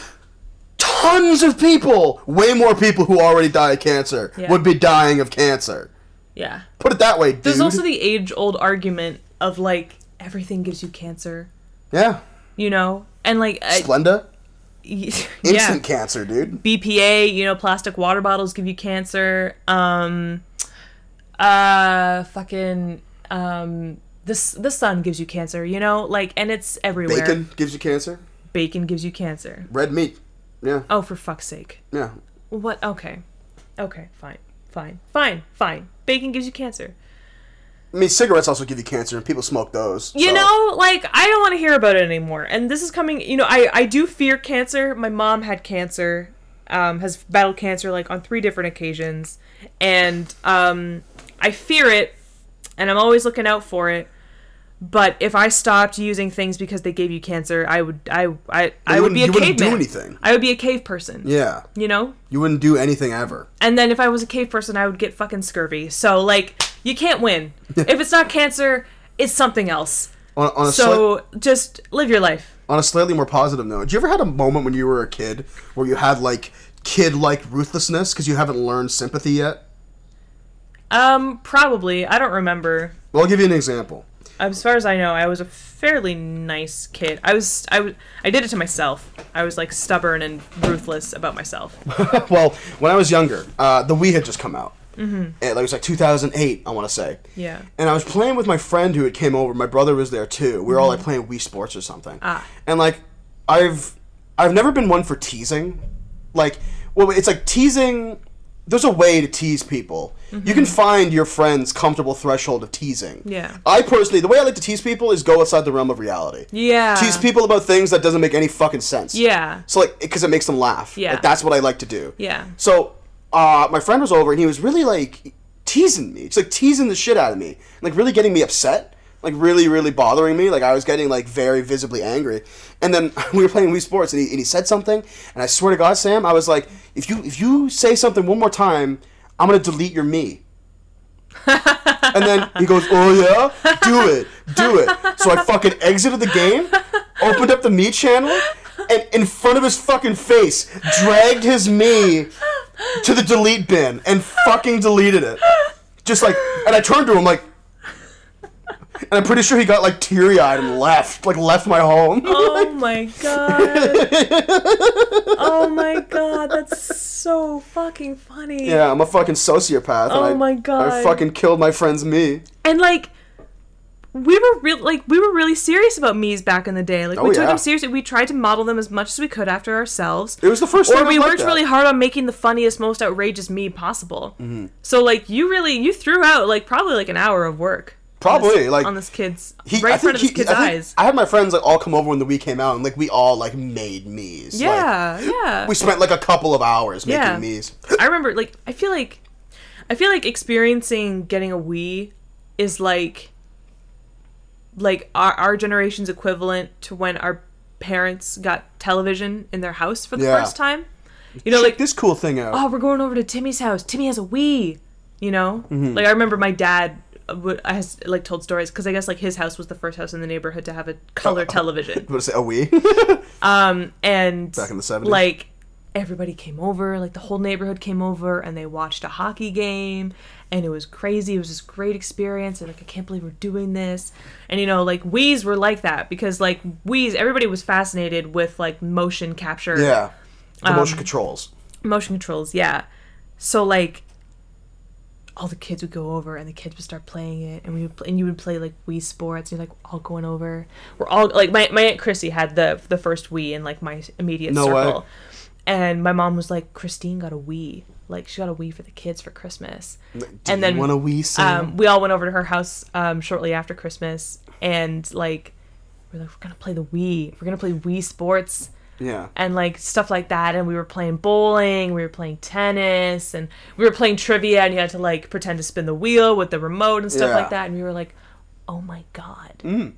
tons of people, way more people who already die of cancer, would be dying of cancer. Yeah. Put it that way, dude. There's also the age-old argument of, like, everything gives you cancer. Yeah. You know? And, like... Splenda? Instant cancer, dude. BPA, you know, plastic water bottles give you cancer. The sun gives you cancer, you know? Like, and it's everywhere. Bacon gives you cancer? Bacon gives you cancer. Red meat. Yeah. Oh, for fuck's sake. Yeah. What? Okay, fine. Bacon gives you cancer. I mean, cigarettes also give you cancer, and people smoke those. You know, like, I don't want to hear about it anymore. And this is coming, you know, I do fear cancer. My mom had cancer, has battled cancer, like, on 3 different occasions. And, I fear it, and I'm always looking out for it. But if I stopped using things because they gave you cancer, I would be a caveman. You wouldn't do anything. I would be a cave person. Yeah. You know? You wouldn't do anything ever. And then if I was a cave person, I would get fucking scurvy. So, like, you can't win. If it's not cancer, it's something else. Just live your life. On a slightly more positive note, did you ever had a moment when you were a kid where you had, like, kid-like ruthlessness because you haven't learned sympathy yet? Probably. I don't remember. Well, I'll give you an example. As far as I know, I was a fairly nice kid. I did it to myself. I was, like, stubborn and ruthless about myself. Well, when I was younger, the Wii had just come out. Mm-hmm. And it was like 2008, I want to say. Yeah. And I was playing with my friend who had came over. My brother was there too. We were all like playing Wii Sports or something. And like, I've never been one for teasing. Like, well, it's like teasing. There's a way to tease people. Mm-hmm. You can find your friend's comfortable threshold of teasing. Yeah. I personally, the way I like to tease people is go outside the realm of reality. Yeah. Tease people about things that doesn't make any fucking sense. Yeah. So like, because it makes them laugh. Yeah. Like, that's what I like to do. Yeah. So, my friend was over and he was really like teasing me. It's like teasing the shit out of me. Like really getting me upset. Like really, really bothering me. Like I was getting like very visibly angry. And then we were playing Wii Sports and he said something. And I swear to God, Sam, I was like, if you say something one more time, I'm going to delete your me. And then he goes, oh yeah? Do it. So I fucking exited the game, opened up the me channel, and in front of his fucking face, dragged his me to the delete bin and fucking deleted it. Just like, and I turned to him like, and I'm pretty sure he got like teary-eyed and left my home. Oh my god. Oh my god, that's so fucking funny. Yeah, I'm a fucking sociopath. Oh my god. I fucking killed my friend's me. And like, we were really serious about me's back in the day. Like, we took them seriously. We tried to model them as much as we could after ourselves. It was the first time. Or we worked really hard on making the funniest, most outrageous me possible. Mm-hmm. So like, you threw out like probably like an hour of work. Probably on this kid's right in front of this kid's eyes. I had my friends like all come over when the Wii came out, and like we all like made me's. Yeah, like, yeah. We spent like a couple of hours making me's. I remember, like, I feel like experiencing getting a Wii is like our generation's equivalent to when our parents got television in their house for the first time. You know, check like this cool thing out. Oh, we're going over to Timmy's house. Timmy has a Wii. You know, like I remember my dad. I has like told stories because I guess like his house was the first house in the neighborhood to have a color television. What to say, a Wii? And back in the 70s, like everybody came over, like the whole neighborhood came over, and they watched a hockey game, and it was crazy. It was this great experience, and like, I can't believe we're doing this. And you know, like Wii's were like that, because like Wii's, everybody was fascinated with like motion capture. Yeah, the motion controls. Motion controls, yeah. So like, all the kids would go over, and the kids would start playing it, and you would play like Wii Sports, and you're like all going over. We're all like, my Aunt Chrissy had the first Wii in like my immediate circle. Way. And my mom was like, Christine got a Wii. Like, she got a Wii for the kids for Christmas. And then, want a Wii, Sam? We all went over to her house shortly after Christmas. And, like, we're going to play the Wii. We're going to play Wii Sports. Yeah. And, like, stuff like that. And we were playing bowling. We were playing tennis. And we were playing trivia. And you had to, like, pretend to spin the wheel with the remote and stuff like that. And we were like, oh, my God.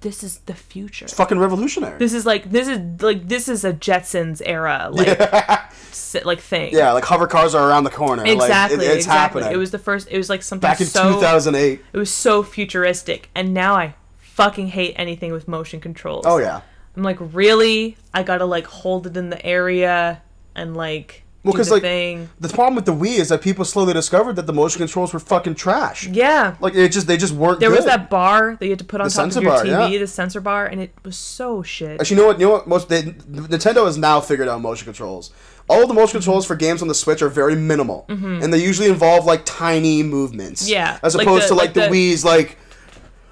This is the future. It's fucking revolutionary. This is a Jetsons era, like, like thing. Yeah, like hover cars are around the corner. Exactly, like, it's happening. It was the first. It was like something back in 2008. It was so futuristic, and now I fucking hate anything with motion controls. Oh yeah. I'm like, really? I gotta like hold it in the area and like. Well, because like the problem with the Wii is that people slowly discovered that the motion controls were fucking trash. Yeah, like they just weren't. There good. was that bar that you had to put on top of your TV, the sensor bar, and it was so shit. Actually, you know what? Nintendo has now figured out motion controls. All of the motion controls for games on the Switch are very minimal, and they usually involve like tiny movements. Yeah, as opposed to like the Wii's like.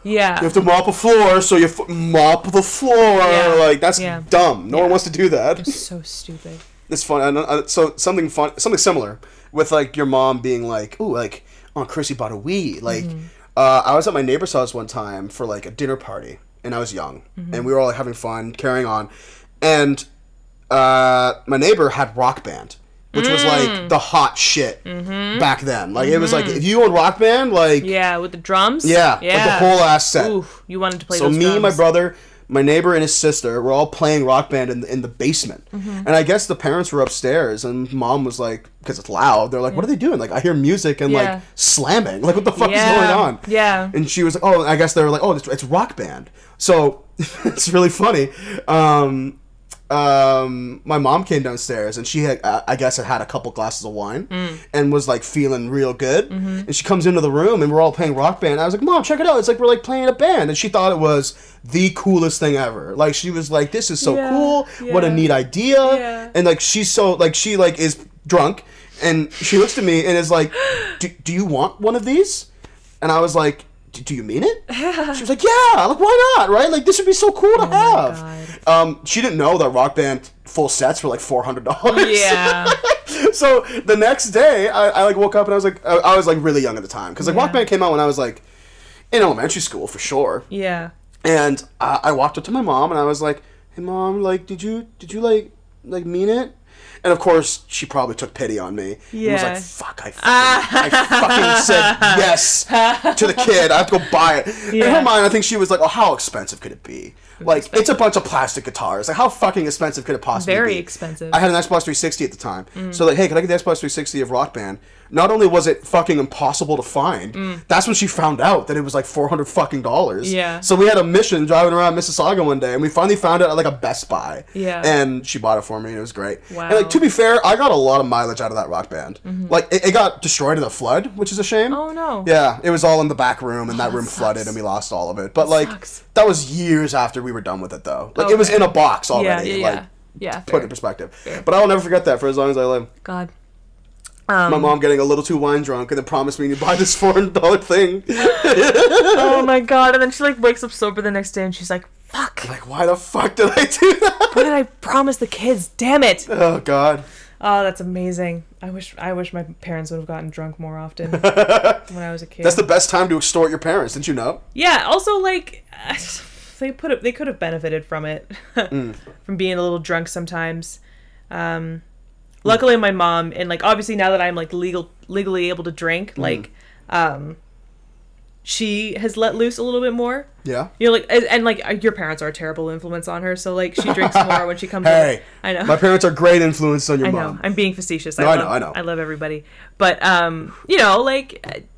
Yeah. You have to mop a floor, so you mop the floor. Yeah. Like that's dumb. No one wants to do that. It's so stupid. It's fun. So something similar with like your mom being like, "Ooh, like, oh, Chrissy bought a Wii." Like, I was at my neighbor's house one time for like a dinner party, and I was young, and we were all like having fun, carrying on, and my neighbor had Rock Band, which was like the hot shit back then. Like it was like if you owned Rock Band, like with the drums, like the whole ass set. Ooh, you wanted to play. So those me, drums. my brother, my neighbor, and his sister were all playing Rock Band in the basement. And I guess the parents were upstairs, and mom was like, because it's loud, they're like, what are they doing? Like, I hear music and like slamming. Like, what the fuck is going on? Yeah. And she was like, oh, I guess they were like, oh, it's Rock Band. So it's really funny. My mom came downstairs, and she had, I guess, had a couple glasses of wine and was like feeling real good. And she comes into the room, and we're all playing Rock Band. I was like, Mom, check it out. It's like we're like playing a band. And she thought it was the coolest thing ever. Like she was like, this is so cool. What a neat idea. And like she's so like she like is drunk, and she looks at me and is like, do you want one of these? And I was like, do you mean it? She was like, yeah, like why not, right? Like this would be so cool to have. She didn't know that Rock Band full sets were like $400. Yeah. So the next day, I like woke up and I was like really young at the time because like Rock Band came out when I was like in elementary school for sure. Yeah. And I walked up to my mom and I was like, hey mom, like did you like mean it? And of course, she probably took pity on me. Yeah. And was like, fuck, I fucking said yes to the kid. I have to go buy it. Yeah. In her mind, I think she was like, oh, how expensive could it be? Like, it's a bunch of plastic guitars. Like, how fucking expensive could it possibly be? Very expensive. I had an Xbox 360 at the time. So, like, hey, can I get the Xbox 360 of Rock Band? Not only was it fucking impossible to find, that's when she found out that it was like $400 fucking dollars. Yeah. So we had a mission driving around Mississauga one day, and we finally found it at like a Best Buy. Yeah. And she bought it for me, and it was great. Wow. And like to be fair, I got a lot of mileage out of that Rock Band. Like it got destroyed in a flood, which is a shame. Oh no. Yeah, it was all in the back room, and that room flooded, and we lost all of it. But like that was years after we were done with it, though. Like it was in a box already. Yeah. Put it in perspective. Fair. But I will never forget that for as long as I live. God. My mom getting a little too wine drunk and then promised me to buy this $400 thing. Oh my god! And then she like wakes up sober the next day and she's like, "Fuck! Like, why the fuck did I do that? What did I promise the kids? Damn it!" Oh god. Oh, that's amazing. I wish my parents would have gotten drunk more often when I was a kid. That's the best time to extort your parents. Didn't you know? Yeah. Also, like, they could have benefited from it, from being a little drunk sometimes. Luckily, my mom, and like obviously now that I'm like legally able to drink, like, she has let loose a little bit more. Yeah. You know, like, and like your parents are a terrible influence on her, so like she drinks more when she comes. Hey, I know. My parents are great influence on your mom. I know. I'm being facetious. No, I know. I love everybody, but you know, like,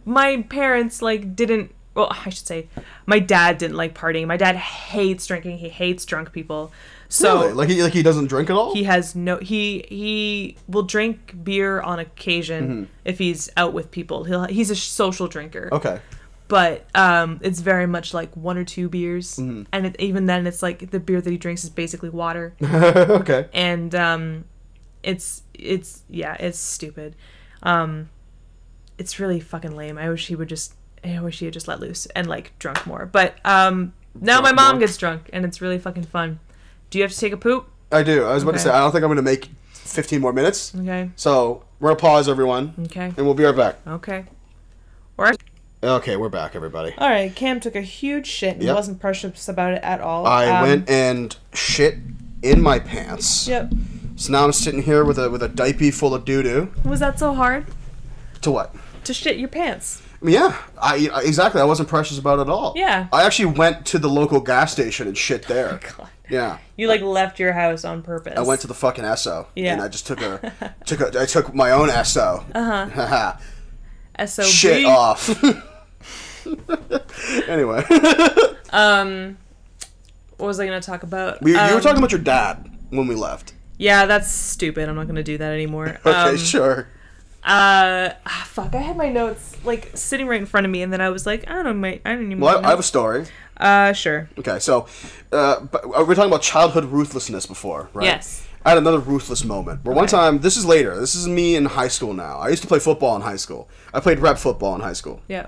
my parents like didn't. Well, I should say, my dad didn't like partying. My dad hates drinking. He hates drunk people. So really? Like he doesn't drink at all? He has no he will drink beer on occasion if he's out with people. He's a social drinker. Okay. But it's very much like 1 or 2 beers, and even then, it's like the beer that he drinks is basically water. Okay. And it's stupid. It's really fucking lame. I wish he had just let loose and like drunk more. But now my mom gets drunk, and it's really fucking fun. Do you have to take a poop? I do. I was about to say I don't think I'm going to make 15 more minutes. Okay. So we're gonna pause, everyone. Okay. And we'll be right back. Okay. Okay, we're back, everybody. All right, Cam took a huge shit and wasn't precious about it at all. I went and shit in my pants. Yep. So now I'm sitting here with a diaper full of doo-doo. Was that so hard? To what? To shit your pants. Yeah, exactly. I wasn't precious about it at all. Yeah. I actually went to the local gas station and shit there. Oh, God. Yeah. You like left your house on purpose. I went to the fucking Esso. Yeah. And I just I took my own Esso. Uh-huh. SOB. Shit off. Anyway. What was I going to talk about? You were talking about your dad when we left. Yeah, that's stupid. I'm not going to do that anymore. Okay, sure. Fuck, I had my notes like sitting right in front of me, and then I was like, I don't even know. Well, I have a story. Sure. Okay, so but we were talking about childhood ruthlessness before, right? Yes. I had another ruthless moment. Where one time, this is later. This is me in high school now. I used to play football in high school. I played rep football in high school. Yeah.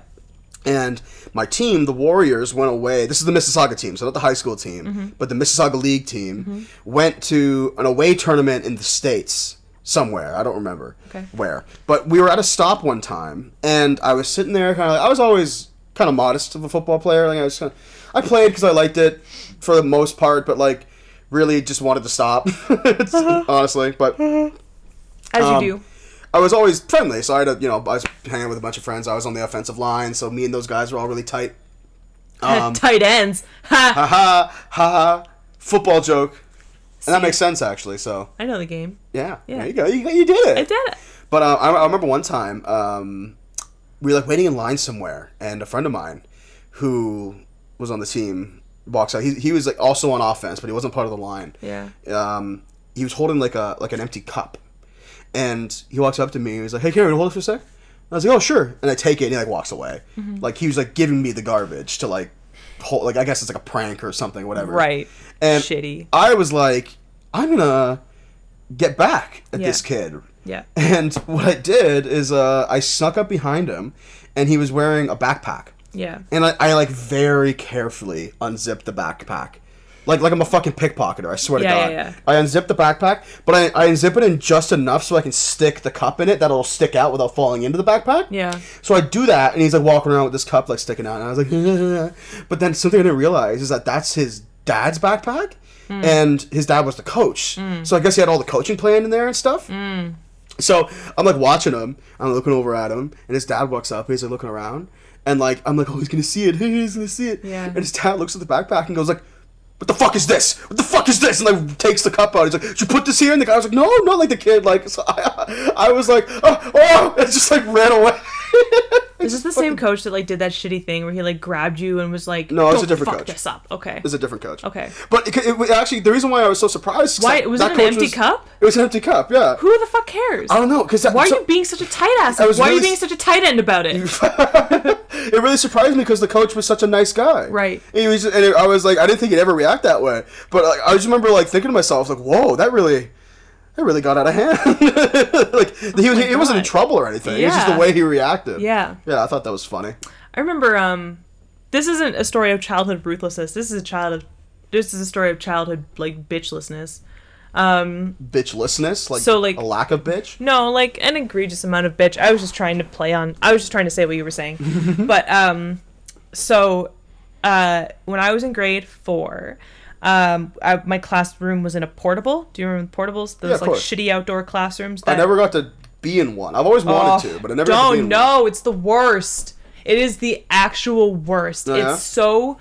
And my team, the Warriors, went away. This is the Mississauga team, so not the high school team, but the Mississauga League team went to an away tournament in the States somewhere. I don't remember where. But we were at a stop one time, and I was sitting there kind of like, I was always kind of modest of a football player. Like I played because I liked it for the most part, but like really just wanted to stop, honestly. But as you do. I was always friendly, so I had I was hanging with a bunch of friends. I was on the offensive line, so me and those guys were all really tight. Tight ends. Ha ha ha. Football joke. And that makes sense, actually. So I know the game. Yeah. There you go. You did it. I did it. But I remember one time we were like waiting in line somewhere, and a friend of mine who was on the team walks out. He was like also on offense, but he wasn't part of the line. Yeah. He was holding like an empty cup. And he walks up to me and he's like, "Hey, Karen, hold it for a sec." I was like, "Oh, sure." And I take it and he like walks away. Like he was like giving me the garbage to like hold, like I guess it's like a prank or something, whatever. Right. And shitty. I was like, I'm gonna get back at this kid. Yeah. And what I did is I snuck up behind him, and he was wearing a backpack. Yeah. And I like very carefully unzipped the backpack. Like I'm a fucking pickpocketer, I swear to God. Yeah. I unzip the backpack, but I unzip it in just enough so I can stick the cup in it that'll stick out without falling into the backpack. Yeah. So I do that, and he's like walking around with this cup like sticking out, and I was like, but then something I didn't realize is that that's his dad's backpack, and his dad was the coach. So I guess he had all the coaching plan in there and stuff. So I'm like watching him, I'm looking over at him, and his dad walks up, and he's like looking around, and like I'm like, oh, he's gonna see it, he's gonna see it. Yeah. And his dad looks at the backpack and goes like, "What the fuck is this? What the fuck is this?" And like takes the cup out. He's like, "Did you put this here?" And the guy was like, "No, not like the kid." Like, so I was like, oh, and just like ran away. Is this the same coach that like did that shitty thing where he like grabbed you and was like, "No, it's a different coach. Fuck this up." Okay. It's a different coach. Okay. But it was actually the reason why I was so surprised. Why was it an empty cup? It was an empty cup. Yeah. Who the fuck cares? I don't know. Why are you being such a tight ass? Why are you being such a tight end about it? It really surprised me because the coach was such a nice guy. Right. He was, and I was like, I didn't think he'd ever react that way. But like, I just remember like thinking to myself, like, whoa, that really got out of hand. Like he wasn't in trouble or anything. Yeah. It was just the way he reacted. Yeah. Yeah, I thought that was funny. I remember this isn't a story of childhood ruthlessness. This is a story of childhood like bitchlessness. Bitchlessness? So, like a lack of bitch? No, like an egregious amount of bitch. I was just trying to say what you were saying. But so when I was in grade 4, my classroom was in a portable. Do you remember portables? Those like shitty outdoor classrooms. I never got to be in one. I've always wanted to, but I never got to be in one. No, it's the worst. It is the actual worst. It's so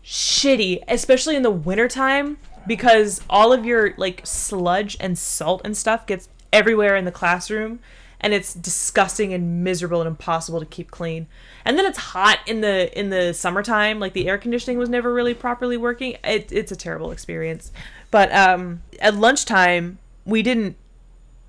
shitty, especially in the wintertime, because all of your like sludge and salt and stuff gets everywhere in the classroom, and it's disgusting and miserable and impossible to keep clean. And then it's hot in the summertime. Like, the air conditioning was never really properly working. It's a terrible experience. But at lunchtime, we didn't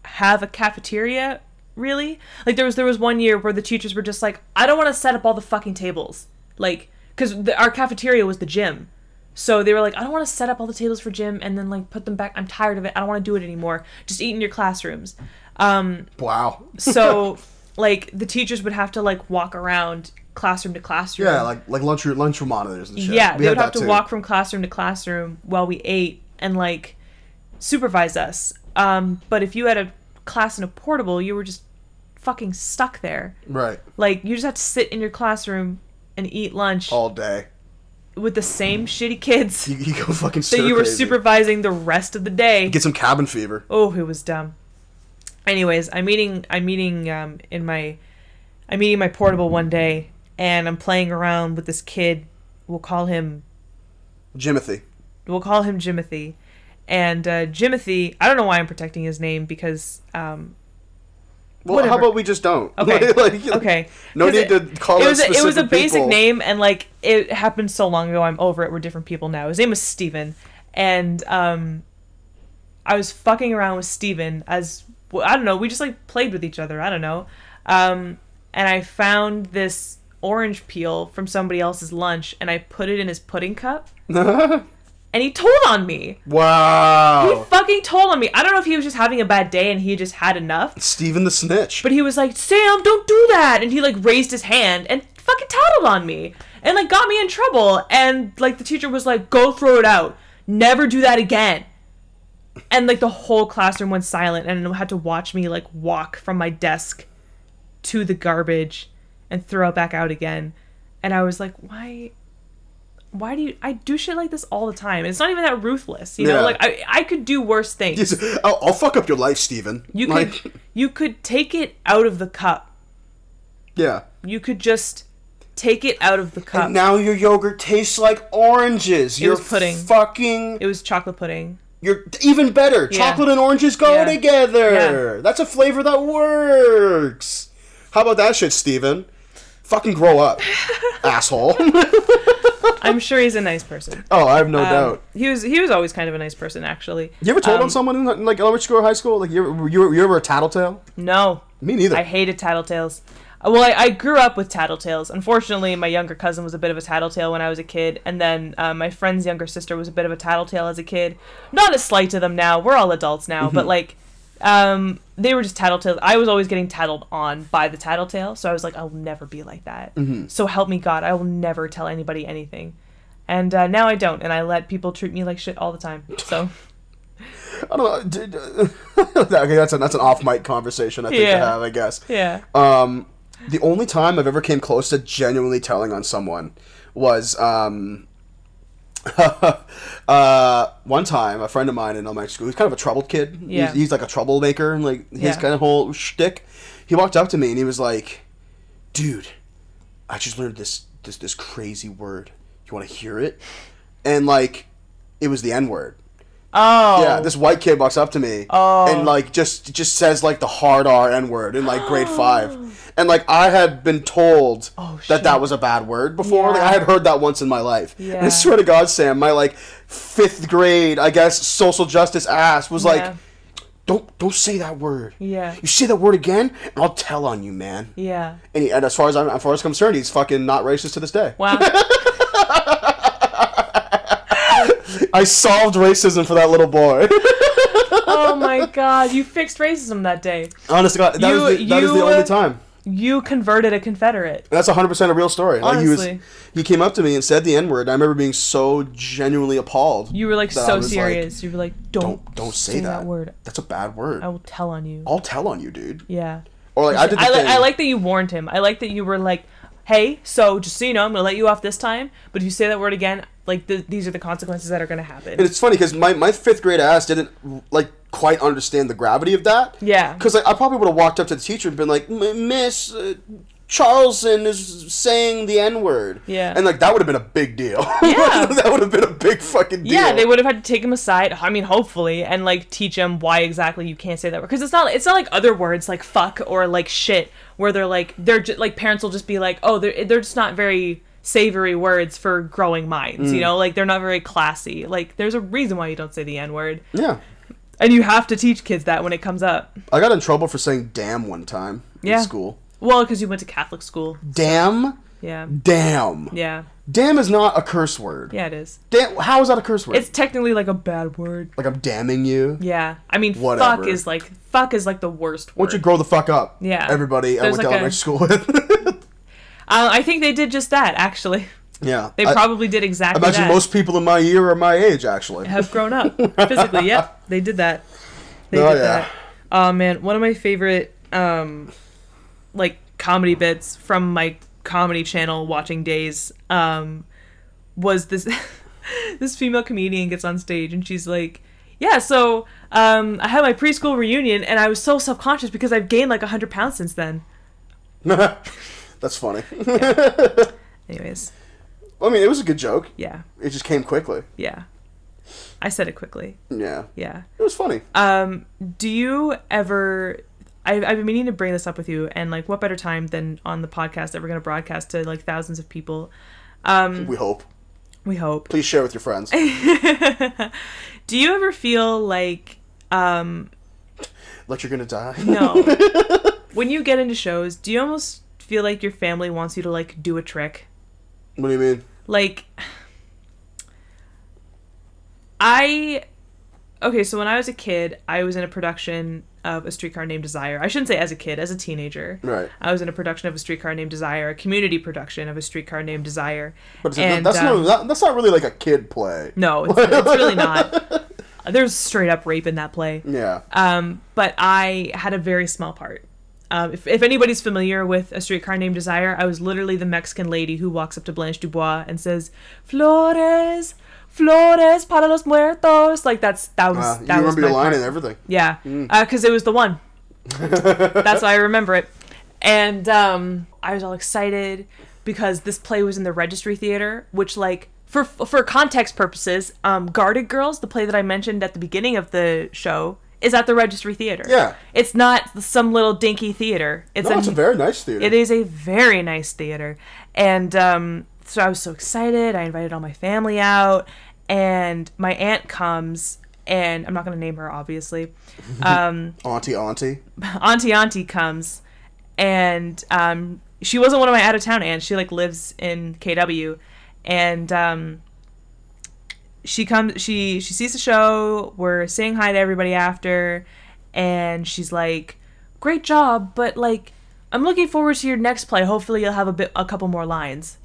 have a cafeteria, really. Like, there was one year where the teachers were just like, I don't want to set up all the fucking tables. Like, because our cafeteria was the gym. So they were like, I don't want to set up all the tables for gym and then, like, put them back. I'm tired of it. I don't want to do it anymore. Just eat in your classrooms. Wow. So, like, the teachers would have to, like, walk around classroom to classroom. Yeah, like lunchroom monitors and shit. Yeah, they would have to walk from classroom to classroom while we ate and, like, supervise us. But if you had a class in a portable, you were just fucking stuck there. Right. Like, you just have to sit in your classroom and eat lunch all day with the same shitty kids. You go fucking so you were supervising the rest of the day. Get some cabin fever. Oh, it was dumb. Anyways, I'm eating my portable one day, and I'm playing around with this kid. We'll call him Jimothy. And Jimothy, I don't know why I'm protecting his name, because well, whatever. How about we just don't? Okay. Okay. No need to call it specific It was a basic people. name, and, like, it happened so long ago, I'm over it. We're different people now. His name was Steven. And I was fucking around with Steven as, well, I don't know, we just, like, played with each other. I don't know. And I found this orange peel from somebody else's lunch, and I put it in his pudding cup. And he told on me. Wow. He fucking told on me. I don't know if he was just having a bad day and he just had enough. Steven the snitch. But he was like, Sam, don't do that. And he, like, raised his hand and fucking tattled on me. And, like, got me in trouble. And, like, the teacher was like, go throw it out. Never do that again. And, like, the whole classroom went silent and had to watch me, like, walk from my desk to the garbage and throw it back out again. And I was like, why do you... I do shit like this all the time. And it's not even that ruthless, you know? Like, I could do worse things. Yes, I'll fuck up your life, Steven. You could take it out of the cup. Yeah. You could just take it out of the cup. And now your yogurt tastes like oranges. It was pudding. It was chocolate pudding. You're even better. Yeah. Chocolate and oranges go together. Yeah. That's a flavor that works. How about that shit, Steven? Fucking grow up, asshole. I'm sure he's a nice person. Oh, I have no doubt. He was always kind of a nice person, actually. You ever told on someone in, like, elementary school or high school? Like, you ever a tattletale? No. Me neither. I hated tattletales. Well, I grew up with tattletales. Unfortunately, my younger cousin was a bit of a tattletale when I was a kid, and then my friend's younger sister was a bit of a tattletale as a kid. Not a slight to them now. We're all adults now, but, like, they were just tattletales. I was always getting tattled on by the tattletale, so I was like, I'll never be like that. So help me God, I will never tell anybody anything. And now I don't, and I let people treat me like shit all the time. So I don't know. Okay, that's an off mic conversation I think to have, I guess. Yeah. The only time I've ever came close to genuinely telling on someone was one time, a friend of mine in elementary school, he's kind of a troubled kid. Yeah. He's like a troublemaker, and, like, his kind of whole shtick. He walked up to me and he was like, dude, I just learned this crazy word. You want to hear it? And, like, it was the N-word. Oh. Yeah, this white kid walks up to me and, like, just says, like, the hard R N-word in, like, grade 5. And, like, I had been told that was a bad word before. Like, I had heard that once in my life. Yeah. And I swear to God, Sam, my, like, 5th grade, I guess, social justice ass was like, don't say that word. Yeah. You say that word again, and I'll tell on you, man. Yeah. And as far as I'm concerned, he's fucking not racist to this day. Wow. I solved racism for that little boy. Oh my God, you fixed racism that day. Honest to God, that is the only time. You converted a Confederate. That's 100% a real story. Honestly. Like, he came up to me and said the N-word. I remember being so genuinely appalled. You were, like, so serious. Like, you were like, don't say that word. That's a bad word. I will tell on you. I'll tell on you, dude. Yeah. Or, like, I like that you warned him. I like that you were like, hey, so just so you know, I'm going to let you off this time, but if you say that word again, like, these are the consequences that are going to happen. And it's funny, because my 5th grade ass didn't, like, quite understand the gravity of that. Yeah. Because, like, I probably would have walked up to the teacher and been like, Miss, Charleston is saying the N-word. Yeah. And, like, that would have been a big deal. Yeah. That would have been a big fucking deal. Yeah, they would have had to take him aside, I mean, hopefully, and, like, teach him why exactly you can't say that word. Because it's not like other words, like fuck or, like, shit, where like, parents will just be like, oh, they're just not very savory words for growing minds, you know? Like, they're not very classy. Like, there's a reason why you don't say the N-word. Yeah. And you have to teach kids that when it comes up. I got in trouble for saying damn one time in school. Well, because you went to Catholic school. Damn? So. Yeah. Damn. Yeah. Damn is not a curse word. Yeah, it is. Damn, how is that a curse word? It's technically like a bad word. Like I'm damning you? Yeah. I mean, whatever. fuck is like the worst word. Why don't you grow the fuck up? Yeah. Everybody I went to elementary school with. I think they did just that, actually. Yeah. They probably did exactly that. Imagine most people in my year are my age, actually. Have grown up physically. Yep, they did that. They did that. Oh, man. One of my favorite, like, comedy bits from my comedy channel watching days was this this female comedian gets on stage and she's like, yeah, so I had my preschool reunion and I was so self-conscious because I've gained like 100 pounds since then. That's funny. Yeah. Anyways, I mean, it was a good joke. Yeah, it just came quickly. Yeah, I said it quickly. Yeah it was funny. Do you ever, I've been meaning to bring this up with you, and like, what better time than on the podcast that we're going to broadcast to like thousands of people. We hope. Please share with your friends. Do you ever feel like you're gonna die? No. When you get into shows, do you almost feel like your family wants you to like do a trick? What do you mean? Like, okay, so when I was a kid, I was in a production of A Streetcar Named Desire. I shouldn't say as a kid, as a teenager. Right. I was in a production of A Streetcar Named Desire, a community production of A Streetcar Named Desire. But that's not really like a kid play. No, it's really not. There's straight up rape in that play. Yeah. But I had a very small part. If anybody's familiar with A Streetcar Named Desire, I was literally the Mexican lady who walks up to Blanche Dubois and says, "Flores, flores para los muertos." Like that was. You remember your line and everything. Yeah, because it was the one. That's why I remember it. And I was all excited because this play was in the Registry Theater, which, like, for context purposes, Guarded Girls, the play that I mentioned at the beginning of the show, is at the Registry Theater. Yeah. It's not some little dinky theater. It's a very nice theater. It is a very nice theater. And so I was so excited. I invited all my family out. And my aunt comes, and I'm not going to name her, obviously. Auntie. Auntie comes, and she wasn't one of my out-of-town aunts. She, like, lives in KW. And she comes, she sees the show, we're saying hi to everybody after, and she's like, "Great job, but, like, I'm looking forward to your next play. Hopefully you'll have a couple more lines."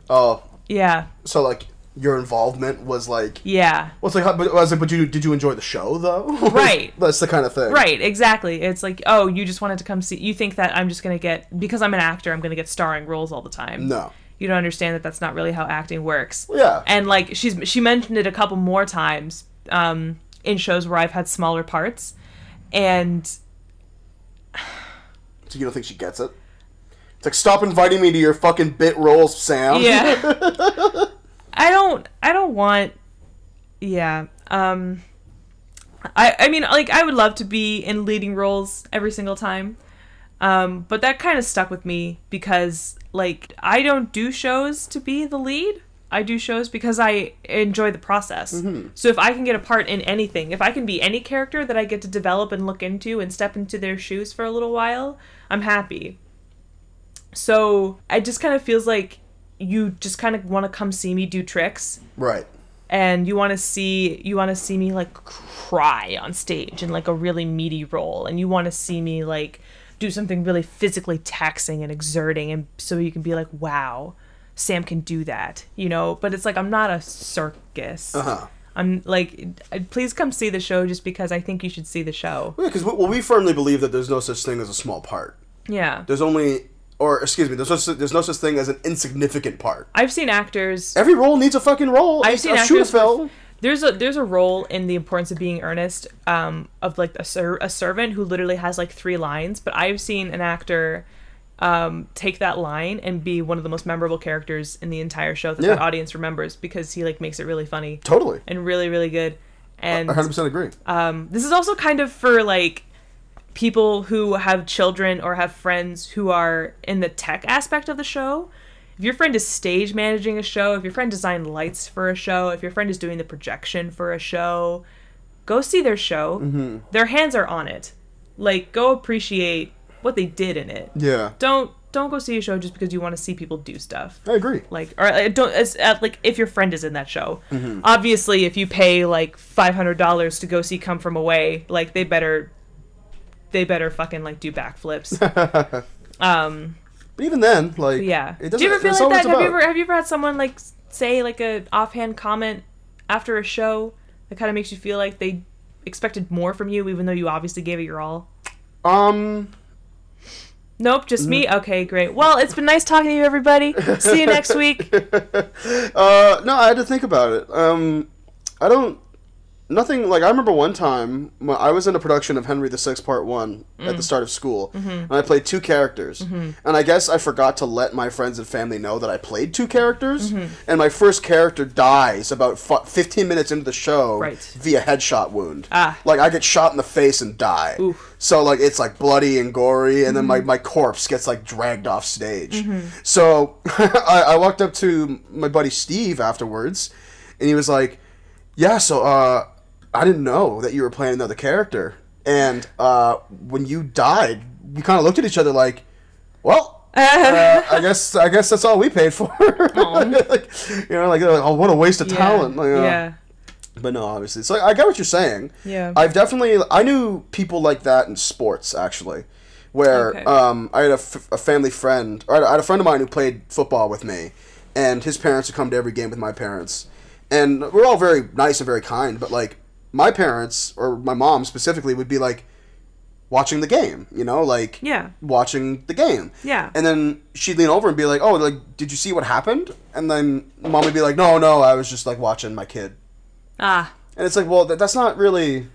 Oh. Yeah. So, like, your involvement was like... Yeah. Well, it's like, but did you enjoy the show, though? Right. That's the kind of thing. Right, exactly. It's like, oh, you just wanted to come see... You think that I'm just going to get... Because I'm an actor, I'm going to get starring roles all the time. No. You don't understand that that's not really how acting works. Yeah. And, like, she mentioned it a couple more times in shows where I've had smaller parts. And... So you don't think she gets it? It's like, stop inviting me to your fucking bit roles, Sam. Yeah. I don't want... Yeah. I mean, like, I would love to be in leading roles every single time. But that kind of stuck with me because, like, I don't do shows to be the lead. I do shows because I enjoy the process. Mm-hmm. So if I can get a part in anything, if I can be any character that I get to develop and look into and step into their shoes for a little while, I'm happy. So it just kind of feels like you just kind of want to come see me do tricks. Right. And you want to see me, like, cry on stage in, like, a really meaty role. And you want to see me, like, do something really physically taxing and exerting, and so you can be like, wow, Sam can do that, you know? But it's like, I'm not a circus. Uh-huh. I'm like, please come see the show just because I think you should see the show. Yeah, because we firmly believe that there's no such thing as a small part. Yeah. There's no such thing as an insignificant part. I've seen actors... Every role needs a fucking role. I've seen actors... There's a role in The Importance of Being Earnest of, like, a servant who literally has, like, 3 lines. But I've seen an actor take that line and be one of the most memorable characters in the entire show that audience remembers, because he like makes it really funny. Totally. And really, really good. And 100% agree. This is also kind of for like people who have children or have friends who are in the tech aspect of the show. If your friend is stage managing a show, if your friend designed lights for a show, if your friend is doing the projection for a show, go see their show. Mm-hmm. Their hands are on it. Like, go appreciate what they did in it. Yeah. Don't go see a show just because you want to see people do stuff. I agree. Like, or like if your friend is in that show. Mm-hmm. Obviously, if you pay like $500 to go see Come From Away, like they better fucking like do backflips. But even then, like, yeah. Do you ever feel like that? Have you ever had someone like say like a offhand comment after a show that kind of makes you feel like they expected more from you, even though you obviously gave it your all? Nope, just me? Okay, great. Well, it's been nice talking to you, everybody. See you next week. No, I had to think about it. Nothing, like, I remember one time, I was in a production of Henry VI Part 1 at the start of school, and I played 2 characters, and I guess I forgot to let my friends and family know that I played 2 characters, and my first character dies about 15 minutes into the show via headshot wound. Like, I get shot in the face and die. Oof. So, like, it's, like, bloody and gory, and then my corpse gets, like, dragged off stage. So, I walked up to my buddy Steve afterwards, and he was like, yeah, so, I didn't know that you were playing another character. And when you died, we kind of looked at each other like, well, I guess that's all we paid for. Like, oh, what a waste of talent. Like, yeah. But no, obviously. So I get what you're saying. Yeah. I knew people like that in sports, actually. Where I had a family friend, or I had a friend of mine who played football with me. And his parents would come to every game with my parents. And we're all very nice and very kind, but, like, my parents, or my mom specifically, would be, like, watching the game, you know? Like, watching the game. Yeah. And then she'd lean over and be like, oh, like, did you see what happened? And then mom would be like, no, I was just, like, watching my kid. And it's like, well, that's not really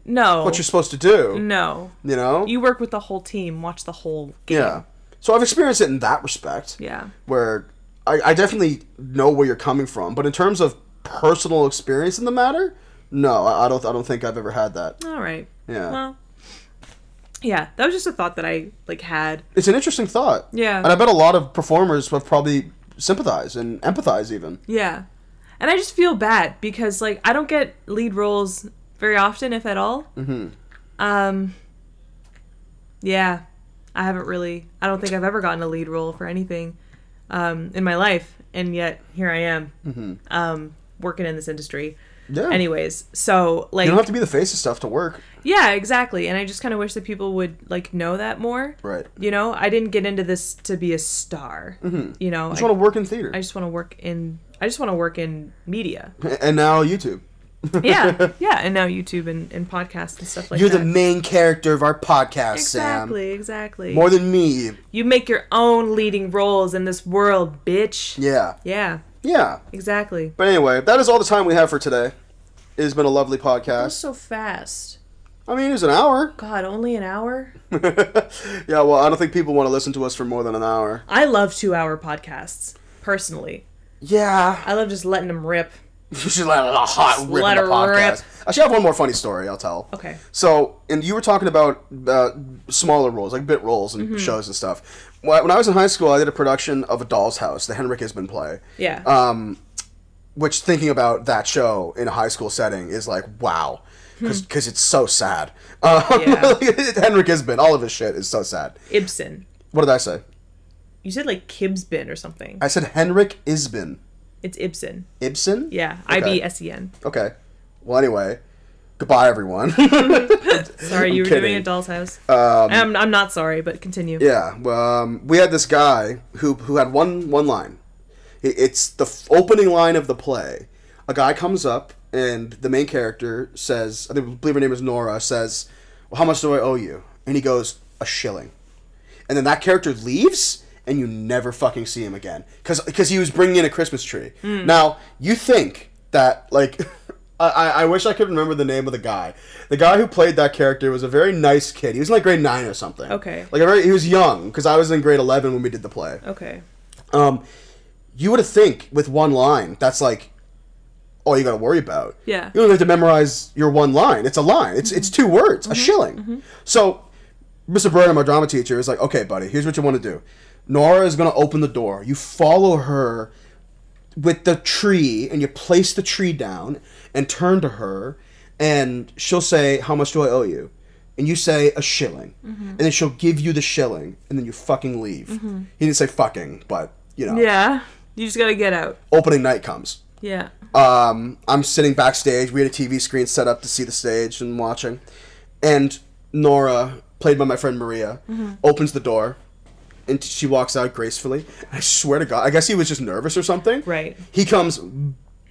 what you're supposed to do. No. You know? You work with the whole team, watch the whole game. Yeah. So I've experienced it in that respect. Yeah. Where I definitely know where you're coming from, but in terms of personal experience in the matter, no, I don't think I've ever had that. All right. Yeah. Well, yeah, that was just a thought that I like had. It's an interesting thought. Yeah. And I bet a lot of performers have probably sympathized and empathized even. Yeah. And I just feel bad because like I don't get lead roles very often, if at all. Mm-hmm. Yeah. I don't think I've ever gotten a lead role for anything in my life, and yet here I am working in this industry. Yeah. Anyways, so like you don't have to be the face of stuff to work. Yeah, exactly. And I just kind of wish that people would like know that more. Right. You know, I didn't get into this to be a star. Mm-hmm. You know, I just want to work in theater. I just want to work in media. And now YouTube. yeah, and now YouTube and podcasts and stuff like You're that. You're the main character of our podcast, Sam. Exactly. More than me. You make your own leading roles in this world, bitch. Yeah. Yeah, exactly. But anyway, that is all the time we have for today. It has been a lovely podcast. That was so fast. I mean, it was an hour. God, only an hour? Yeah, well, I don't think people want to listen to us for more than an hour. I love 2-hour podcasts, personally. Yeah. I love just letting them rip. You should let a hot rip in the podcast. I should have one more funny story I'll tell. Okay. So, and you were talking about smaller roles, like bit roles and shows and stuff. When I was in high school, I did a production of A Doll's House, the Henrik Isbin play. Yeah. Which, thinking about that show in a high school setting is like, wow. Because it's so sad. Henrik Isbin, all of his shit is so sad. Ibsen. What did I say? You said like Kibsbin or something. I said Henrik Isbin. It's Ibsen. Ibsen? Yeah, okay. Ibsen. Okay. Well, anyway, goodbye, everyone. Sorry, you were doing A Doll's House. I'm not sorry, but continue. Yeah, we had this guy who had one line. It's the opening line of the play. A guy comes up, and the main character says, I believe her name is Nora, says, well, how much do I owe you? And he goes, a shilling. And then that character leaves, and you never fucking see him again. Because he was bringing in a Christmas tree. Now, you think that, like, I wish I could remember the name of the guy. The guy who played that character was a very nice kid. He was in like grade 9 or something. Okay. Like he was young because I was in grade 11 when we did the play. Okay. You would think with one line that's like all you got to worry about. Yeah. You don't have to memorize your one line. It's a line. It's 2 words. A shilling. So Mr. Burnham, our drama teacher, is like, okay, buddy, here's what you want to do. Nora is going to open the door. You follow her with the tree, and you place the tree down and turn to her, and she'll say, how much do I owe you? And you say, a shilling. And then she'll give you the shilling, and then you fucking leave. He didn't say fucking, but, you know. Yeah. You just got to get out. Opening night comes. Yeah. I'm sitting backstage. We had a TV screen set up to see the stage and watching. And Nora, played by my friend Maria, opens the door. And she walks out gracefully. I swear to God, I guess he was just nervous or something. Right. He comes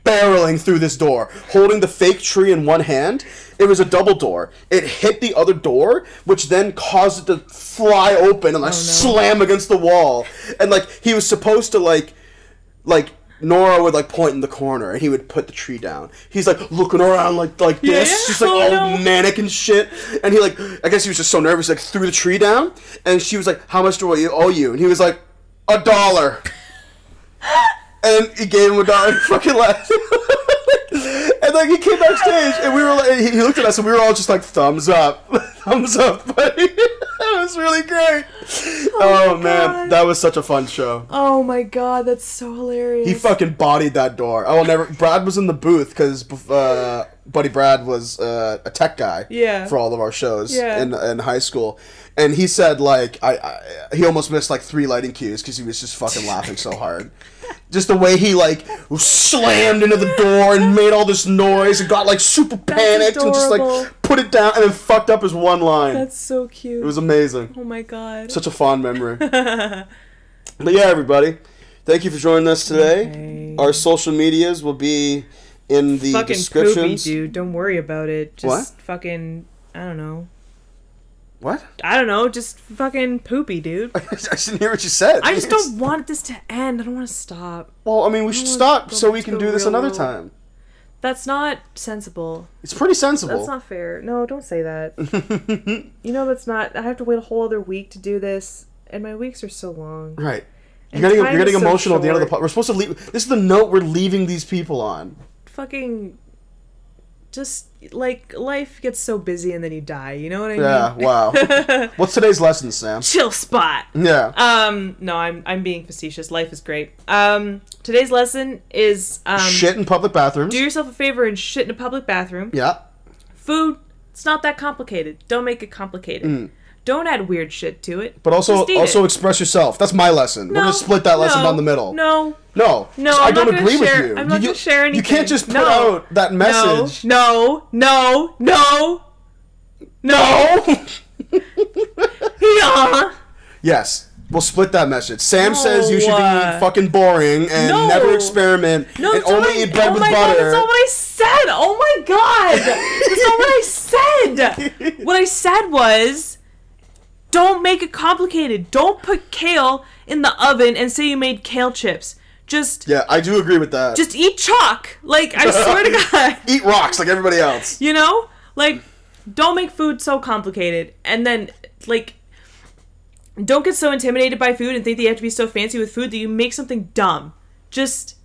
barreling through this door, holding the fake tree in one hand. It was a double door. It hit the other door, which then caused it to fly open and slam against the wall. And like he was supposed to like Nora would like point in the corner and he would put the tree down. He's like looking around like this, just like all manic and shit. And he like, I guess he was just so nervous, like threw the tree down. And she was like, how much do I owe you? And he was like, $1. And he gave him $1 and he fucking laughed. And like he came backstage and we were like, he looked at us and we were all just like, thumbs up. Thumbs up, buddy. That was really great. Oh man, that was such a fun show. Oh my God, that's so hilarious. He fucking bodied that door. I will never. Brad was in the booth because Buddy Brad was a tech guy. For all of our shows in high school, and he said like he almost missed like 3 lighting cues because he was just fucking laughing so hard. Just the way he like slammed into the door and made all this noise and got like super panicked and just like put it down and then fucked up his one line. That's so cute. It was amazing. Oh my God. Such a fond memory. But yeah, everybody, thank you for joining us today. Okay. Our social medias will be in the fucking descriptions. Poopy, dude. Don't worry about it. Just fucking, I don't know. What? I don't know. Just fucking poopy, dude. I didn't hear what you said. I just don't want this to end. I don't want to stop. Well, I mean, we should stop so we can do this another time. That's not sensible. It's pretty sensible. That's not fair. No, don't say that. You know that's not... I have to wait a whole other week to do this, and my weeks are so long. Right. You're getting emotional at the end of the podcast. We're supposed to leave... This is the note we're leaving these people on. Fucking... Just, like, life gets so busy and then you die, you know what I mean? Yeah, wow. What's today's lesson, Sam? Chill spot. Yeah. No, I'm being facetious. Life is great. Today's lesson is... shit in public bathrooms. Do yourself a favor and shit in a public bathroom. Yeah. Food, it's not that complicated. Don't make it complicated. Don't add weird shit to it. But also express yourself. That's my lesson. We're going to split that lesson down the middle. No, I don't agree with you. I'm not going to share anything. You can't just put out that message. No. Yeah. Yes. We'll split that message. Sam says you should be fucking boring and never experiment and only eat bread with butter. God, that's not what I said. Oh my God. That's not what I said. What I said was, don't make it complicated. Don't put kale in the oven and say you made kale chips. Just... Yeah, I do agree with that. Just eat chalk. Like, I swear to God. Eat rocks like everybody else. You know? Like, don't make food so complicated. And then, like, don't get so intimidated by food and think that you have to be so fancy with food that you make something dumb. Just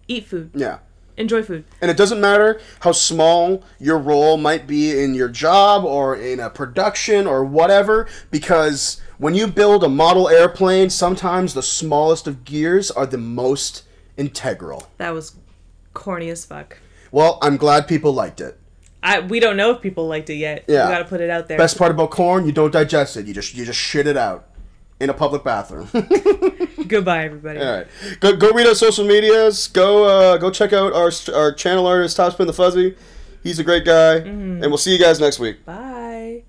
eat food. Yeah. Enjoy food. And it doesn't matter how small your role might be in your job or in a production or whatever, because when you build a model airplane, sometimes the smallest of gears are the most integral. That was corny as fuck. Well, I'm glad people liked it. We don't know if people liked it yet. Yeah. We gotta put it out there. Best part about corn, you don't digest it. You just shit it out in a public bathroom. Goodbye, everybody. All right, go read our social medias. Go check out our channel artist, Top Spin the Fuzzy. He's a great guy, and we'll see you guys next week. Bye.